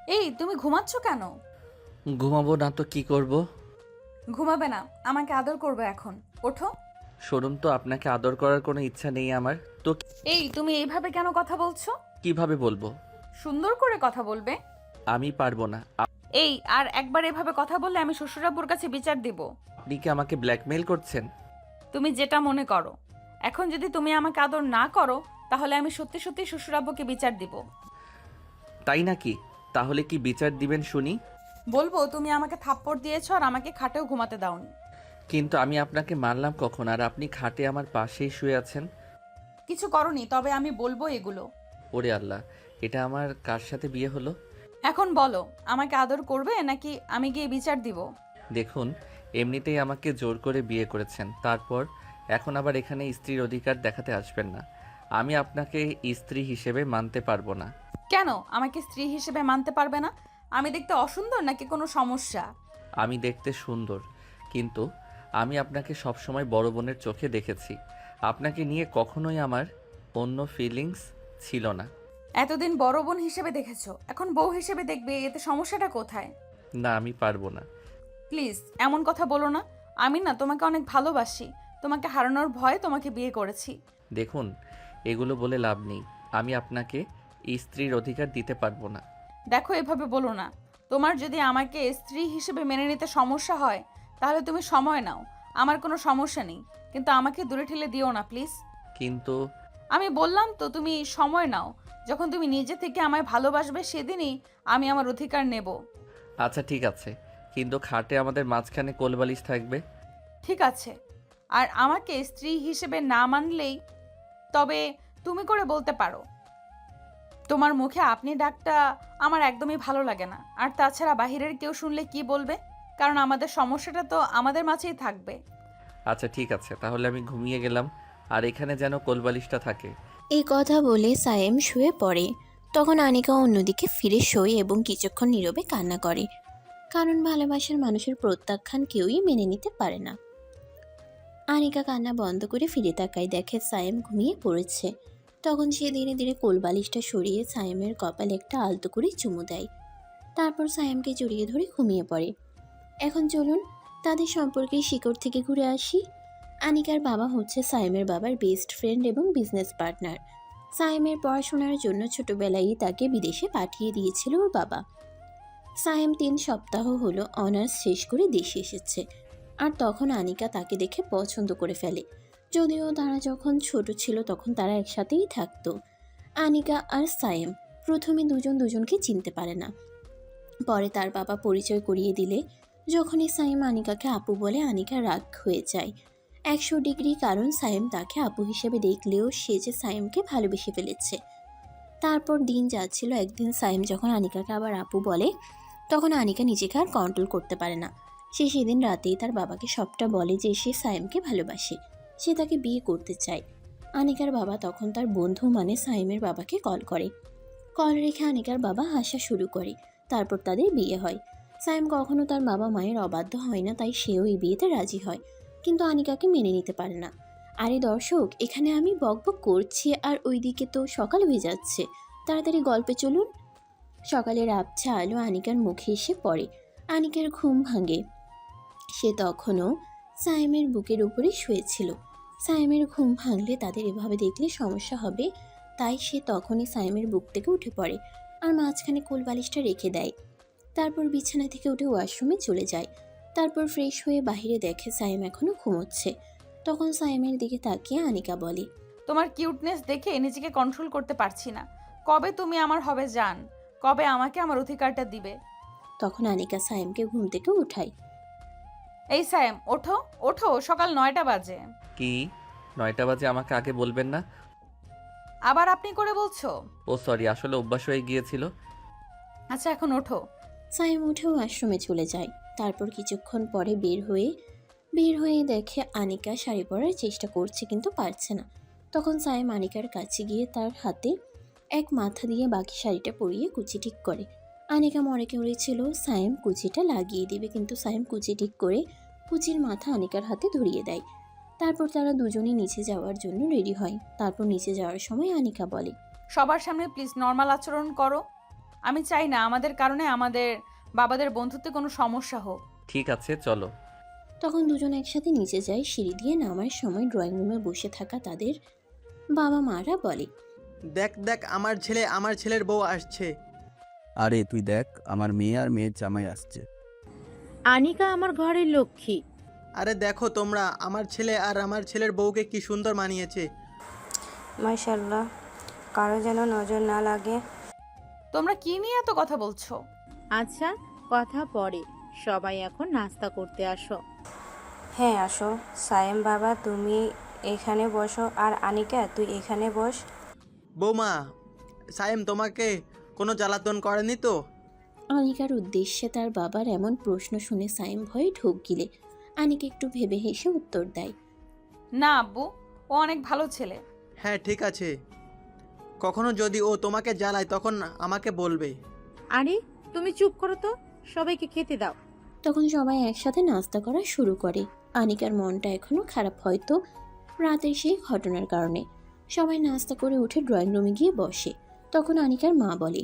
এই তুমি ঘুমাচ্ছ কেন? ঘুমাবো না তো কি করব? ঘুমাবে না, আমাকে আদর করবে এখন। ওঠো। শোরুম তো আপনাকে আদর করার কোনো ইচ্ছা নেই আমার তো। এই তুমি এইভাবে কেন কথা বলছো? কিভাবে বলবো? সুন্দর করে কথা বলবে। আমি পারবো না। এই আর একবার এভাবে কথা বললে আমি শ্বশুরাব্বুর কাছে বিচার দিব। আপনি কি আমাকে ব্ল্যাকমেইল করছেন? তুমি যেটা মনে করো। এখন যদি তুমি আমাকে আদর না করো, তাহলে আমি সত্যি সত্যি শ্বশুরাব্বুকে বিচার দিব। তাই নাকি? তাহলে কি বিচার দিবেন শুনি। বলবো তুমি আমাকে থাপ্পড় দিয়েছো আর আমাকে খাটেও ঘুমাতে দাওনি। কিন্তু আমি আপনাকে মারলাম কখন? আর আপনি খাটে আমার পাশেই শুয়ে আছেন। কিছু করনি, তবে আমি বলবো এগুলো। ওরে আল্লাহ, এটা আমার কার সাথে বিয়ে হলো? এখন বলো, আমাকে আদর করবে নাকি আমি গিয়ে বিচার দিব? দেখুন, এমনিতেই আমাকে জোর করে বিয়ে করেছেন, তারপর এখন আবার এখানে স্ত্রীর অধিকার দেখাতে আসবেন না। আমি আপনাকে স্ত্রী হিসেবে মানতে পারবো না। কেন আমাকে স্ত্রী হিসেবে মানতে পারবে না? আমি দেখতে অসুন্দর নাকি কোনো সমস্যা? আমি দেখতে সুন্দর, কিন্তু আমি আপনাকে সবসময় বড় বোনের চোখে দেখেছি। আপনাকে নিয়ে কখনোই আমার অন্য ফিলিংস ছিল না। এতদিন বড় বোন হিসেবে দেখেছো, এখন বউ হিসেবে দেখবে, এতে সমস্যাটা কোথায়? না, আমি পারবো না। প্লিজ এমন কথা বলো না। আমি না তোমাকে অনেক ভালোবাসি। তোমাকে হারানোর ভয়ে তোমাকে বিয়ে করেছি। দেখুন, এগুলো বলে লাভ নেই। আমি আপনাকে স্ত্রীর অধিকার দিতে পারবো না। দেখো এভাবে বলো না। তোমার যদি আমাকে স্ত্রী হিসেবে মেনে নিতে সমস্যা হয়, তাহলে তুমি সময় নাও। আমার কোনো সমস্যা নেই, কিন্তু আমাকে দূরে ঠেলে দিও না প্লিজ। কিন্তু আমি বললাম তো তুমি সময় নাও। যখন তুমি নিজে থেকে আমায় ভালোবাসবে সেদিনই আমি আমার অধিকার নেব। আচ্ছা ঠিক আছে, কিন্তু খাটে আমাদের মাঝখানে কোলবালিশ থাকবে। ঠিক আছে। আর আমাকে স্ত্রী হিসেবে না মানলেই তবে তুমি করে বলতে পারো। তোমার মুখে আপনি ডাকটা আমার একদমই ভালো লাগে না। আর তাছাড়া বাহিরের কেউ শুনলে কি বলবে? কারণ আমাদের সমস্যাটা তো আমাদের মাঝেই থাকবে। আচ্ছা ঠিক আছে, তাহলে আমি ঘুমিয়ে গেলাম। আর এখানে যেন কোলবালিশটা থাকে। এই কথা বলে সায়েম শুয়ে পড়ে। তখন আনিকা অন্যদিকে ফিরে শোয় এবং কিছুক্ষণ নীরবে কান্না করে। কারণ ভালোবাসার মানুষের প্রত্যাখ্যান কেউই মেনে নিতে পারে না। আনিকা কান্না বন্ধ করে ফিরে তাকায়, দেখে সায়েম ঘুমিয়ে পড়েছে। তখন সে ধীরে ধীরে কোলবালিশটা সরিয়ে সায়েমের কপালে একটা আলতো করে চুমু দেয়। তারপর সায়েমকে জড়িয়ে ধরে ঘুমিয়ে পড়ে। এখন চলুন তাদের সম্পর্কের শিকড় থেকে ঘুরে আসি। আনিকার বাবা হচ্ছে সায়েমের বাবার বেস্ট ফ্রেন্ড এবং বিজনেস পার্টনার। সায়েমের পড়াশোনার জন্য ছোটবেলায় তাকে বিদেশে পাঠিয়ে দিয়েছিল ওর বাবা। সায়েম 3 সপ্তাহ হলো অনার্স শেষ করে দেশে এসেছে। আর তখন আনিকা তাকে দেখে পছন্দ করে ফেলে। যদিও তারা যখন ছোট ছিল তখন তারা একসাথেই থাকতো। আনিকা আর সায়েম প্রথমে দুজন দুজনকে চিনতে পারে না। পরে তার বাবা পরিচয় করিয়ে দিলে যখনই সাইম আনিকাকে আপু বলে, আনিকা রাগ হয়ে যায় 100 ডিগ্রি। কারণ সাইম তাকে আপু হিসেবে দেখলেও সে যে সাইমকে ভালোবেসে ফেলেছে। তারপর দিন যাচ্ছিল, একদিন সাইম যখন আনিকাকে আবার আপু বলে তখন আনিকা নিজেকে আর কন্ট্রোল করতে পারে না। সে সেদিন রাতেই তার বাবাকে সবটা বলে যে সে সাইমকে ভালোবাসে, সে তাকে বিয়ে করতে চায়। আনিকার বাবা তখন তার বন্ধু মানে সাইমের বাবাকে কল করে। কল রেখে আনিকার বাবা হাসা শুরু করে। তারপর তাদের বিয়ে হয়। সাইম কখনো তার বাবা মায়ের অবাধ্য হয় না, তাই সেও এই বিয়েতে রাজি হয়। কিন্তু আনিকাকে মেনে নিতে পারে না। আরে দর্শক, এখানে আমি বকবক করছি আর ওইদিকে তো সকাল হয়ে যাচ্ছে। তাড়াতাড়ি গল্পে চলুন। সকালের আবছা আলো আনিকার মুখে এসে পড়ে। আনিকার ঘুম ভাঙে। সে তখনও সাইমের বুকের উপরে শুয়েছিল। সাইমের ঘুম ভাঙলে তাদের এভাবে দেখলে সমস্যা হবে, তাই সে তখনই সাইমের বুক থেকে উঠে পড়ে আর মাঝখানে কোলবালিশটা রেখে দেয়। তারপর বিছানা থেকে উঠে ওয়াশরুমে চলে যায়। তারপর ফ্রেশ হয়ে বাইরে দেখে সাইম এখনো ঘুমোচ্ছে। তখন সাইমের দিকে তাকিয়ে আনিকা বলে, তোমার কিউটনেস দেখে নিজেকে কন্ট্রোল করতে পারছি না। কবে তুমি আমার হবে জান? কবে আমাকে আমার অধিকারটা দিবে? তখন আনিকা সাইমকে ঘুম থেকে উঠায়। এই সায়েম, ওঠো। ওঠো, সকাল 9টা বাজে। কি? 9টা বাজে? আমাকে আগে বলবেন না? আবার আপনি করে বলছো? ও সরি, আসলে অভ্যাস হয়ে গিয়েছিল। আচ্ছা এখন ওঠো। সাইম উঠে ওয়াশরুমে চলে যায়। তারপর কিছুক্ষণ পরে বের হয়ে দেখে আনিকা শাড়ি পরার চেষ্টা করছে কিন্তু পারছে না। তখন সাইম আনিকার কাছে গিয়ে তার হাতে এক মাথা দিয়ে বাকি শাড়িটা পরিয়ে কুচি ঠিক করে। আনিকা মনে করেছিল সাইম কুচিটা লাগিয়ে দিবে, কিন্তু সাইম কুচি ঠিক করে কুচির মাথা আনিকার হাতে ধরিয়ে দেয়। তারপর তারা দুজনেই নিচে যাওয়ার জন্য রেডি হয়। তারপর নিচে যাওয়ার সময় আনিকা বলে, সবার সামনে প্লিজ নর্মাল আচরণ করো। আমি চাই না আমাদের কারণে আমাদের বাবাদের বন্ধুত্বে কোনো সমস্যা হোক। ঠিক আছে চলো। তখন দুজন একসাথে নিচে যায়। সিঁড়ি দিয়ে নামার সময় ড্রয়িং রুমে বসে থাকা তাদের বাবা মারা বলে, দেখ দেখ আমার ছেলের বউ আসছে। আরে তুই দেখ, আমার মেয়ে আর মেয়ের জামাই আসছে। আনিকা আমার ঘরের লক্ষ্মী। আরে দেখো তোমরা, আমার ছেলে আর আমার ছেলের বউকে কি সুন্দর মানিয়েছে। মাশাআল্লাহ, কারো যেন নজর না লাগে। তোমরা কি নিয়ে এত কথা বলছো? আচ্ছা, কথা পরে, সবাই এখন নাস্তা করতে আসো। হ্যাঁ আসো। সায়েম বাবা তুমি এখানে বসো, আর আনিকা তুই এখানে বস। বৌমা, সায়েম তোমাকে কোনো জ্বালাতন করেনি তো? আনিকার উদ্দেশ্যে তার বাবার এমন প্রশ্ন শুনে সাইম ভয়ে ঢোক গিলে আনিকা একটু ভেবে হেসে উত্তর দেয়, না আব্বু, ও অনেক ভালো ছেলে। হ্যাঁ ঠিক আছে, কখনো যদি ও তোমাকে জ্বালায় তখন আমাকে বলবে। আরে তুমি চুপ করো তো, সবাইকে খেতে দাও। তখন সবাই একসাথে নাস্তা করা শুরু করে। আনিকার মনটা এখনো খারাপ, হয়তো রাতের সেই ঘটনার কারণে। সবাই নাস্তা করে উঠে ড্রয়িং রুমে গিয়ে বসে। তখন আনিকার মা বলে,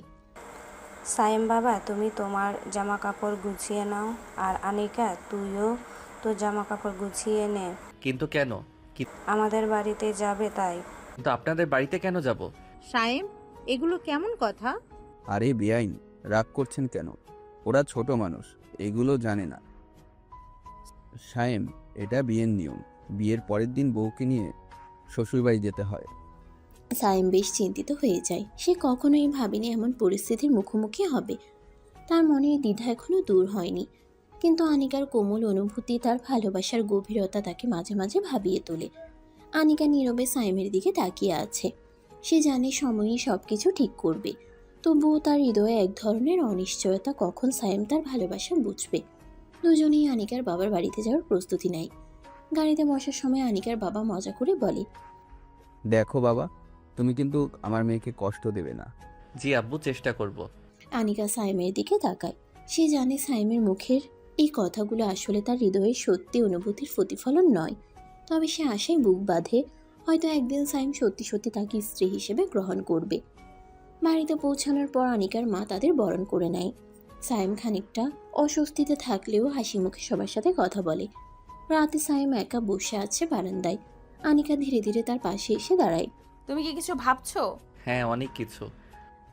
সায়েম বাবা তুমি তোমার জামা কাপড় গুছিয়ে নাও, আর আনিকা তুইও তো জামা কাপড় গুছিয়ে নে। কিন্তু কেন? আমাদের বাড়িতে যাবে তাই। কিন্তু আপনাদের বাড়িতে কেন যাব? সায়েম, এগুলো কেমন কথা? আরে বেআইন, রাগ করছেন কেন? ওরা ছোট মানুষ, এগুলো জানে না। সায়েম, এটা বিয়ের নিয়ম। বিয়ের পরের দিন বউকে নিয়ে শ্বশুরবাড়ি যেতে হয়। সাইম বেশ চিন্তিত হয়ে যায়। সে কখনোই ভাবেনি এমন পরিস্থিতির মুখোমুখি হবে। তার মনের দ্বিধা এখনো দূর হয়নি, কিন্তু আনিকার কোমল অনুভূতি, তার ভালোবাসার গভীরতা তাকে মাঝে মাঝে ভাবিয়ে তোলে। আনিকা নীরবে সাইমের দিকে তাকিয়ে আছে। সে জানে সময়ই সবকিছু ঠিক করবে, তবুও তার হৃদয়ে এক ধরনের অনিশ্চয়তা, কখন সাইম তার ভালোবাসা বুঝবে। দুজনেই আনিকার বাবার বাড়িতে যাওয়ার প্রস্তুতি নেয়। গাড়িতে বসার সময় আনিকার বাবা মজা করে বলে, দেখো বাবা, তুমি কিন্তু আমার মেয়েকে কষ্ট দেবে না। জি আব্বু, চেষ্টা করব। আনিকা সাইমের দিকে তাকায়। সে জানে সাইমের মুখের এই কথাগুলো আসলে তার হৃদয়ের সত্যি অনুভূতির প্রতিফলন নয়। তবে সে আশায় বুক বাঁধে, হয়তো একদিন সাইম সত্যি সত্যি তাকে স্ত্রী হিসেবে গ্রহণ করবে। বাড়িতে পৌঁছানোর পর আনিকার মা তাদের বরণ করে নেয়। সাইম খানিকটা অস্বস্তিতে থাকলেও হাসি মুখে সবার সাথে কথা বলে। রাতে সাইম একা বসে আছে বারান্দায়। আনিকা ধীরে ধীরে তার পাশে এসে দাঁড়ায়। তুমি কি কিছু ভাবছো? হ্যাঁ, অনেক কিছু।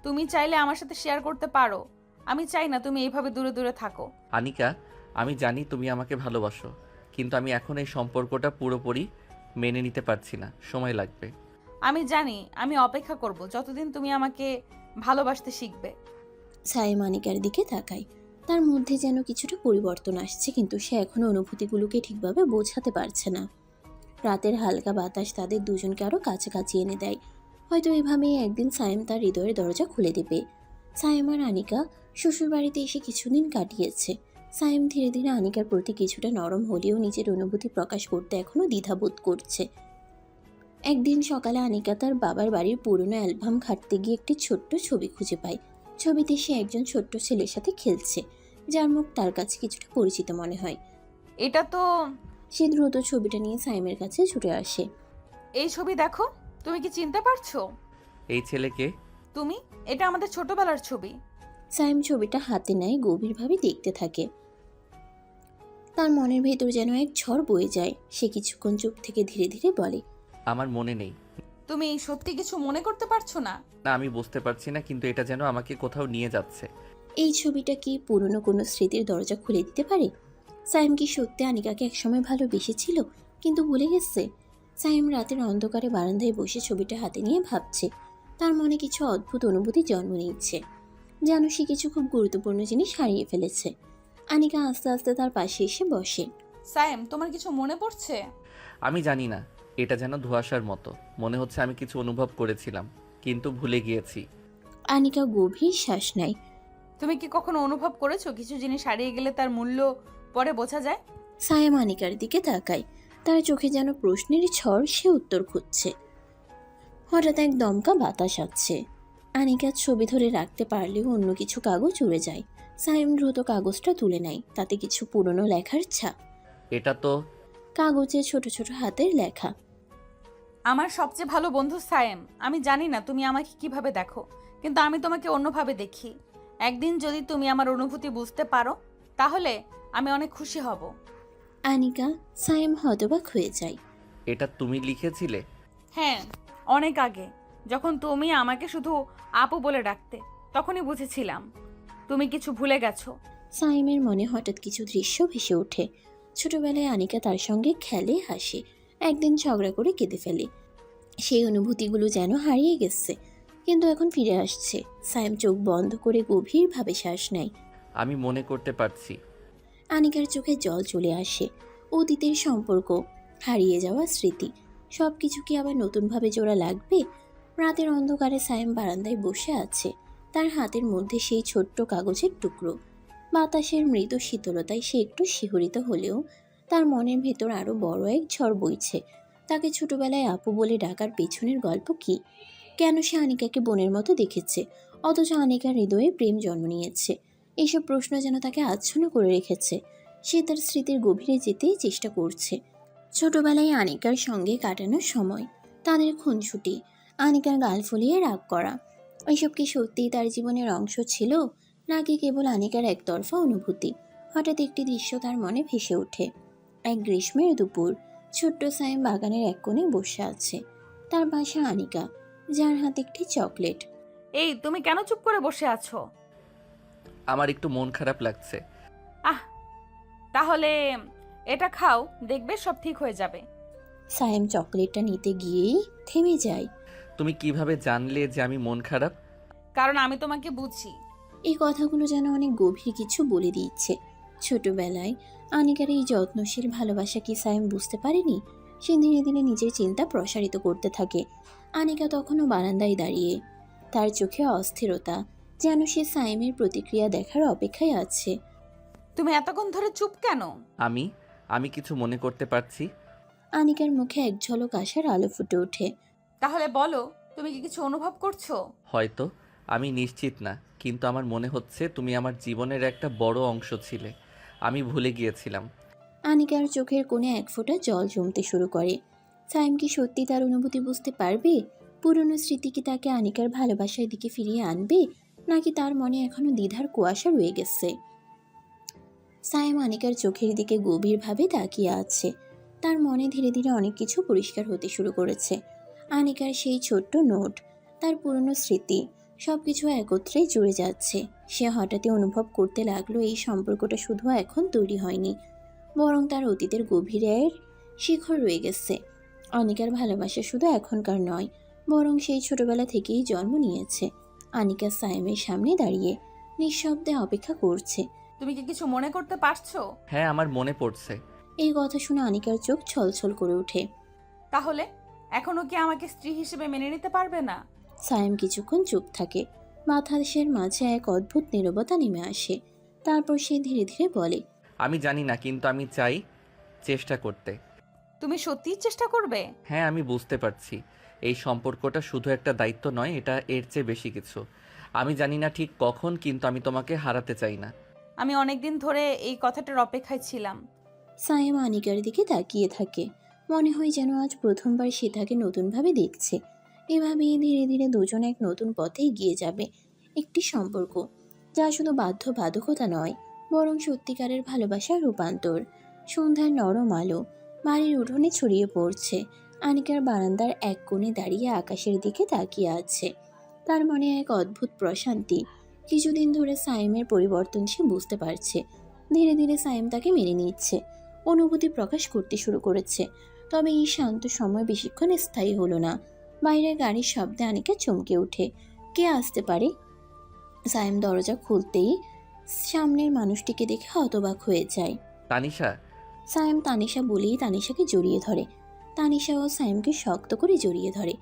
তুমি চাইলে আমার সাথে শেয়ার করতে পারো। আমি চাই না তুমি এইভাবে দূরে দূরে থাকো। আনিকা, আমি জানি তুমি আমাকে ভালোবাসো, কিন্তু আমি এখন এই সম্পর্কটা পুরোপুরি মেনে নিতে পারছি না, সময় লাগবে। আমি জানি, আমি অপেক্ষা করব যতদিন তুমি আমাকে ভালোবাসতে শিখবে। সাইম আনিকার দিকে তাকায়। তার মধ্যে যেন কিছুটা পরিবর্তন আসছে, কিন্তু সে এখনো অনুভূতিগুলোকে ঠিকভাবে বোঝাতে পারছে না। রাতের হালকা বাতাস তাদের দুজনকে আরো কাছাকাছি এনে দেয়। হয়তো এভাবেই একদিন সাইম তার হৃদয়ের দরজা খুলে দেবে। সাইম আর আনিকা শ্বশুরবাড়িতে এসে কিছুদিন কাটিয়েছে। সাইম ধীরে ধীরে আনিকার প্রতি কিছুটা নরম হলেও নিজের অনুভূতি প্রকাশ করতে এখনো দ্বিধাবোধ করছে। একদিন সকালে আনিকা তার বাবার বাড়ির পুরনো অ্যালবাম ঘাঁটতে গিয়ে একটি ছোট্ট ছবি খুঁজে পায়। ছবিতে সে একজন ছোট্ট ছেলের সাথে খেলছে, যার মুখ তার কাছে কিছুটা পরিচিত মনে হয়। এটা তো... সে দ্রুত ছবিটা নিয়ে সাইমের কাছে ছুটে আসে। এই ছবি দেখো, তুমি কি চিনতে পারছো? এই ছেলেকে? তুমি, এটা আমাদের ছোটবেলার ছবি। সাইম ছবিটা হাতে নেয়, গভীরভাবে দেখতে থাকে। তার মনের ভেতর যেন এক ঝড় বয়ে যায়। সে কিছুক্ষণ চুপ থেকে ধীরে ধীরে বলে, আমার মনে নেই। তুমি সত্যি কিছু মনে করতে পারছো না? না, আমি বুঝতে পারছি না, কিন্তু এটা যেন আমাকে কোথাও নিয়ে যাচ্ছে। এই ছবিটা কি পুরনো কোনো স্মৃতির দরজা খুলে দিতে পারে? সাইম কি সত্যি আনিকাকে একসময় ভালোবেসেছিল কিন্তু ভুলে গেছে? সাইম রাতের অন্ধকারে বারান্দায় বসে ছবিটা হাতে নিয়ে ভাবছে। তার মনে কিছু অদ্ভুত অনুভূতি জন্ম নিচ্ছে, যেন সে কিছু খুব গুরুত্বপূর্ণ জিনিস হারিয়ে ফেলেছে। আনিকা আস্তে আস্তে তার পাশে এসে বসে। সায়েম, তোমার কিছু মনে পড়ছে? আমি জানি না, এটা যেন ধোঁয়াশার মতো। মনে হচ্ছে আমি কিছু অনুভব করেছিলাম, কিন্তু ভুলে গিয়েছি। আনিকা গভীর শ্বাস নেয়। তুমি কি কখনো অনুভব করেছো কিছু জিনিস হারিয়ে গেলে তার মূল্য পরে বোঝা যায়? সায়েম আনিকার দিকে তাকায়। তার চোখে যেন প্রশ্নের ঝড়, সে উত্তর খুঁজছে। হঠাৎ এক দমকা বাতাস আসছে। আনিকা ছবি ধরে রাখতে পারলেও অন্য কিছু কাগজ উড়ে যায়। সায়েম দ্রুত কাগজটা তুলে নেয়, তাতে কিছু পুরনো লেখার ছাপ। এটা তো... কাগজে ছোট ছোট হাতের লেখা। আমার সবচেয়ে ভালো বন্ধু সায়েম, আমি জানি না তুমি আমাকে কিভাবে দেখো, কিন্তু আমি তোমাকে অন্যভাবে দেখি। একদিন যদি তুমি আমার অনুভূতি বুঝতে পারো তাহলে আমি অনেক খুশি হব। আনিকা সায়েম হতবাক হয়ে যায়। এটা তুমি লিখেছিলে? হ্যাঁ, অনেক আগে যখন তুমি আমাকে শুধু আপু বলে ডাকতে তখনই বুঝেছিলাম তুমি কিছু ভুলে গেছো। সাইমের মনে হঠাৎ কিছু দৃশ্য ভেসে ওঠে। ছোটবেলায় আনিকা তার সঙ্গে খেলে, হাসে, একদিন ঝগড়া করে কেঁদে ফেলে। সেই অনুভূতিগুলো যেন হারিয়ে গেছে, কিন্তু এখন ফিরে আসছে। সাইম চোখ বন্ধ করে গভীরভাবে শ্বাস নেয়। আমি মনে করতে পারছি। আনিকার চোখে জল চলে আসে। অতীতের সম্পর্ক, হারিয়ে যাওয়া স্মৃতি, সব কিছু কি আবার নতুনভাবে জোড়া লাগবে? রাতের অন্ধকারে সাইম বারান্দায় বসে আছে। তার হাতের মধ্যে সেই ছোট্ট কাগজের টুকরো। বাতাসের মৃদু শীতলতায় সে একটু শিহরিত হলেও তার মনের ভেতর আরো বড় এক ঝড় বইছে। তাকে ছোটবেলায় আপু বলে ডাকার পেছনের গল্প কি? কেন সে আনিকাকে বোনের মতো দেখেছে, অথচ আনিকার হৃদয়ে প্রেম জন্ম নিয়েছে? এইসব প্রশ্ন যেন তাকে আচ্ছন্ন করে রেখেছে। সে তার স্মৃতির গভীরে যেতেই চেষ্টা করছে। ছোটবেলায় আনিকার সঙ্গে কাটানোর সময়, তাদের খুনসুটি, আনিকার গাল ফুলিয়ে রাগ করা, এসব কি সত্যিই তার জীবনের অংশ ছিল, নাকি কেবল আনিকার একতরফা অনুভূতি? হঠাৎ একটি দৃশ্য তার মনে ভেসে ওঠে। এক গ্রীষ্মের দুপুর, ছোট্ট সাইম বাগানের এক কোণে বসে আছে। তার পাশে আনিকা, যার হাতে একটি চকলেট। এই, তুমি কেন চুপ করে বসে আছো? আমার একটু মন খারাপ লাগছে। আহ, তাহলে এটা খাও, দেখবে সব ঠিক হয়ে যাবে। সাইম চকলেটটা নিতে গিয়েই থেমে যায়। তুমি কিভাবে জানলে যে আমি মন খারাপ? কারণ আমি তোমাকে বুঝি। এই কথাগুলো যেন অনেক গভীর কিছু বলে দিচ্ছে। ছোটবেলায় আনিকার এই যত্নশীল ভালোবাসা কি সাইম বুঝতে পারেনি? সে ধীরে ধীরে নিজের চিন্তা প্রসারিত করতে থাকে। আনিকা তখনও বারান্দায় দাঁড়িয়ে, তার চোখে অস্থিরতা, যেন সে সাইমের প্রতিক্রিয়া দেখার অপেক্ষায় আছে। তুমি এতক্ষণ ধরে চুপ কেন? আমি আমি কিছু মনে করতে পারছি। আনিকার মুখে এক ঝলক আশার আলো ফুটে ওঠে। তাহলে বলো, তুমি কি কিছু অনুভব করছো? হয়তো, আমি নিশ্চিত না, কিন্তু আমার মনে হচ্ছে তুমি আমার জীবনের একটা বড় অংশ ছিলে। আমি ভুলে গিয়েছিলাম। আনিকার চোখের কোণে এক ফোঁটা জল জমতে শুরু করে। সাইম কি সত্যি তার অনুভূতি বুঝতে পারবে? পুরনো স্মৃতি কি তাকে আনিকার ভালোবাসার দিকে ফিরিয়ে আনবে, নাকি তার মনে এখনো দ্বিধার কুয়াশা রয়ে গেছে? সাইম আনিকার চোখের দিকে গভীরভাবে তাকিয়ে আছে। তার মনে ধীরে ধীরে অনেক কিছু পরিষ্কার হতে শুরু করেছে। আনিকার সেই ছোট্ট নোট, তার পুরনো স্মৃতি, সবকিছু একত্রেই জুড়ে যাচ্ছে। সে হঠাৎই অনুভব করতে লাগলো এই সম্পর্কটা শুধু এখন তৈরি হয়নি, বরং তার অতীতের গভীরের শিখর রয়ে গেছে। আনিকার ভালোবাসা শুধু এখনকার নয়, বরং সেই ছোটবেলা থেকেই জন্ম নিয়েছে। আনিকা সাইমের সামনে দাঁড়িয়ে নিঃশব্দে অপেক্ষা করছে। তুমি কি কিছু মনে করতে পারছো? হ্যাঁ, আমার মনে পড়ছে। এই কথা শুনে আনিকার চোখ ছলছল করে ওঠে। তাহলে এখনো কি আমাকে স্ত্রী হিসেবে মেনে নিতে পারবে না? সায়েম কিছুক্ষণ চুপ থাকে। বাতাসের মাঝে এক অদ্ভুত নীরবতা নেমে আসে। তারপর সে ধীরে ধীরে বলে, আমি জানি না, কিন্তু আমি চাই চেষ্টা করতে। তুমি সত্যিই চেষ্টা করবে? হ্যাঁ, আমি বুঝতে পারছি এই সম্পর্কটা শুধু একটা দায়িত্ব নয়, এটা এর চেয়ে বেশি কিছু। আমি জানি না ঠিক কখন, কিন্তু আমি তোমাকে হারাতে চাই না। আমি অনেকদিন ধরে এই কথাটার অপেক্ষায় ছিলাম। সায়েম আনিকার দিকে তাকিয়ে থাকে। মনে হয় যেন আজ প্রথমবার সে তাকে নতুনভাবে দেখছে। এভাবেই ধীরে ধীরে দুজন এক নতুন পথে এগিয়ে যাবে। একটি সম্পর্ক যা শুধু বাধ্যবাধকতা নয়, বরং সত্যিকারের ভালোবাসার রূপান্তর। সন্ধ্যার নরম আলো বাড়ির উঠোনে ছড়িয়ে পড়ছে। আনিকার বারান্দার এক কোণে দাঁড়িয়ে আকাশের দিকে তাকিয়ে আছে। তার মনে এক অদ্ভুত প্রশান্তি। কিছুদিন ধরে সায়েমের পরিবর্তন সে বুঝতে পারছে। ধীরে ধীরে সায়েম তাকে মেনে নিচ্ছে, অনুভূতি প্রকাশ করতে শুরু করেছে। তবে এই শান্ত সময় বেশিক্ষণ স্থায়ী হলো না। বাইরে গাড়ির শব্দে আনিকা চমকে ওঠে। কে আসতে পারে? সায়েম দরজা খুলতেই সামনের মানুষটিকে দেখে হতবাক হয়ে যায়। তানিশা। সায়েম তানিশা বলেই তানিশাকে জড়িয়ে ধরে। তানিশাও সায়েমকে শক্ত করে জড়িয়ে ধরে।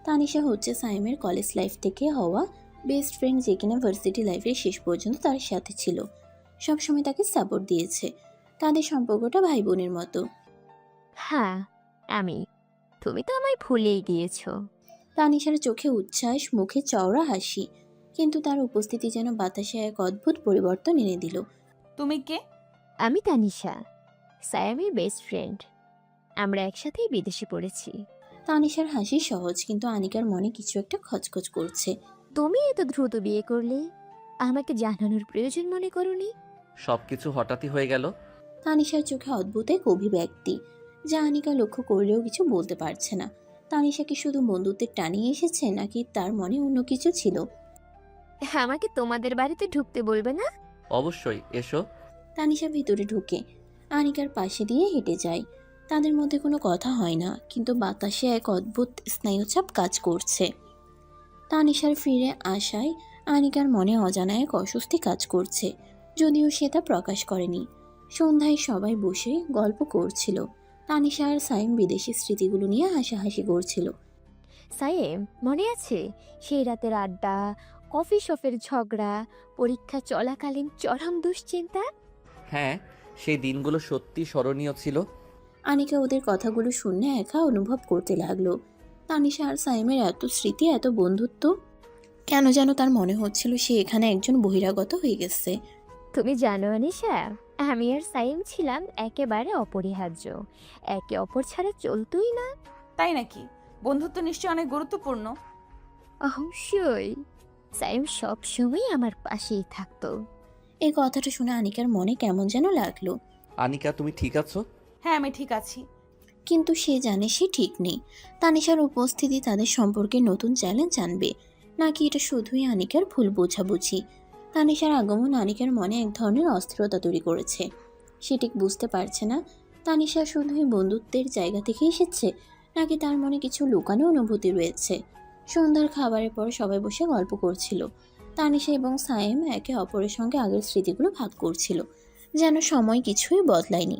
তানিশা হচ্ছে সায়েমের কলেজ লাইফ থেকে হওয়া বেস্ট ফ্রেন্ড, যে কিনা ভার্সিটি লাইফের শেষ পর্যন্ত তার সাথে ছিল, সবসময় তাকে সাপোর্ট দিয়েছে। তাদের সম্পর্কটা ভাই বোনের মতো। হ্যাঁ, আমি। তুমি তো আমায় ভুলেই গিয়েছো। তানিশার চোখে উচ্ছ্বাস, মুখে চওড়া হাসি, কিন্তু তার উপস্থিতি যেন বাতাসে এক অদ্ভুত পরিবর্তন এনে দিল। তুমি কে? আমি তানিশা, সায়ামের বেস্ট ফ্রেন্ড। আমরা একসাথেই বিদেশে পড়েছি। তানিশার হাসি সহজ, কিন্তু আনিকার মনে কিছু একটা খচখচ করছে। তুমি এত দ্রুত বিয়ে করলে? আমাকে জানানোর প্রয়োজন মনে করোনি? সব কিছু হঠাৎই হয়ে গেল। তানিশার চোখে অদ্ভুত এক অভিব্যক্তি, যা আনিকা লক্ষ্য করলেও কিছু বলতে পারছে না। তানিশা কি শুধু বন্ধুত্বের টানিয়ে এসেছে, নাকি তার মনে অন্য কিছু ছিল? আমাকে তোমাদের বাড়িতে ঢুকতে বলবে না? অবশ্যই, এসো। তানিশা ভিতরে ঢুকে আনিকার পাশে দিয়ে হেঁটে যায়। তাদের মধ্যে কোনো কথা হয় না, কিন্তু বাতাসে এক অদ্ভুত স্নায়ুচাপ কাজ করছে। তানিশার ফিরে আসায় আনিকার মনে অজানা এক অস্বস্তি কাজ করছে, যদিও সে তা প্রকাশ করেনি। সন্ধ্যায় সবাই বসে গল্প করছিল। তানিশা আর সাইম বিদেশি স্মৃতিগুলো নিয়ে হাসাহাসি করছিল। সায়েম, মনে আছে সেই রাতের আড্ডা, কফি শপের ঝগড়া, পরীক্ষা চলাকালীন চরম দুশ্চিন্তা? হ্যাঁ, সেই দিনগুলো সত্যি স্মরণীয় ছিল। আনিকা ওদের কথাগুলো শুনে একা অনুভব করতে লাগলো। তানিশা আর সাইমের এত স্মৃতি, এত বন্ধুত্ব, কেন যেন তার মনে হচ্ছিল সে এখানে একজন বহিরাগত হয়ে গেছে। তুমি জানো আনিশা, আমি আর সাইম ছিলাম একেবারে অপরিহার্য। একে অপর ছাড়া চলতোই না। তাই নাকি? বন্ধুত্ব নিশ্চয়ই অনেক গুরুত্বপূর্ণ। অবশ্যই। সাইম সব সময় আমার পাশেই থাকতো। এই কথাটা শুনে আনিকার মনে কেমন যেন লাগলো। আনিকা, তুমি ঠিক আছো? হ্যাঁ, আমি ঠিক আছি। কিন্তু সে জানে সে ঠিক নেই। তানিশার উপস্থিতি তাদের সম্পর্কে নতুন চ্যালেঞ্জ আনবে, নাকি এটা শুধুই আনিকার ভুল বোঝাবুঝি। তানিশার আগমন আনিকার মনে এক ধরনের অস্থিরতা তৈরি করেছে। সে ঠিক বুঝতে পারছে না তানিশা শুধুই বন্ধুত্বের জায়গা থেকে এসেছে, নাকি তার মনে কিছু লুকানো অনুভূতি রয়েছে। সন্ধ্যার খাবারের পর সবাই বসে গল্প করছিল। তানিশা এবং সায়েম একে অপরের সঙ্গে আগের স্মৃতিগুলো ভাগ করছিল, যেন সময় কিছুই বদলায়নি।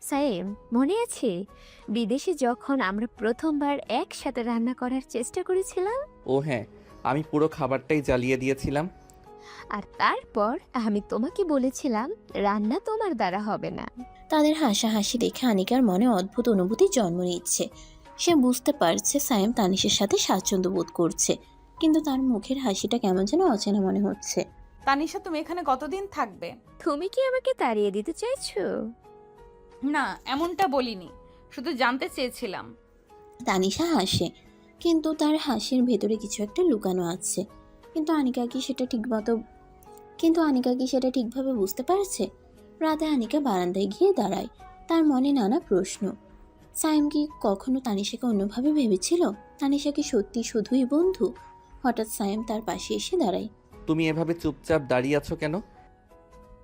সাইম, মনে আছে বিদেশে যখন আমরা প্রথমবার একসাথে রান্না করার চেষ্টা করেছিলাম? ও হ্যাঁ, আমি পুরো খাবারটাই জ্বালিয়ে দিয়েছিলাম। আর তারপর আমি তোমাকে বলেছিলাম রান্না তোমার দ্বারা হবে না। তাদের হাসাহাসি দেখে আনিকার মনে অদ্ভুত অনুভূতি জন্ম নিচ্ছে। সে বুঝতে পারছে সায়েম তানিশের সাথে স্বাচ্ছন্দ্য বোধ করছে, কিন্তু তার মুখের হাসিটা কেমন যেন অচেনা মনে হচ্ছে। তানিশা, তুমি এখানে কতদিন থাকবে? তুমি কি আমাকে তাড়িয়ে দিতে চাইছো? না, এমনটা বলিনি, শুধু জানতে চেয়েছিলাম। তানিশা হাসে, কিন্তু তার হাসির ভেতরে কিছু একটা লুকানো আছে। আনিকা কি সেটা ঠিকভাবে বুঝতে পারছে? রাতে আনিকা বারান্দায় গিয়ে দাঁড়ায়। তার মনে নানা প্রশ্ন। সাইম কি কখনো তানিশাকে অন্যভাবে ভেবেছিল? তানিশা কি সত্যি শুধুই বন্ধু? হঠাৎ সাইম তার পাশে এসে দাঁড়ায়। তুমি এভাবে চুপচাপ দাঁড়িয়ে আছো কেন?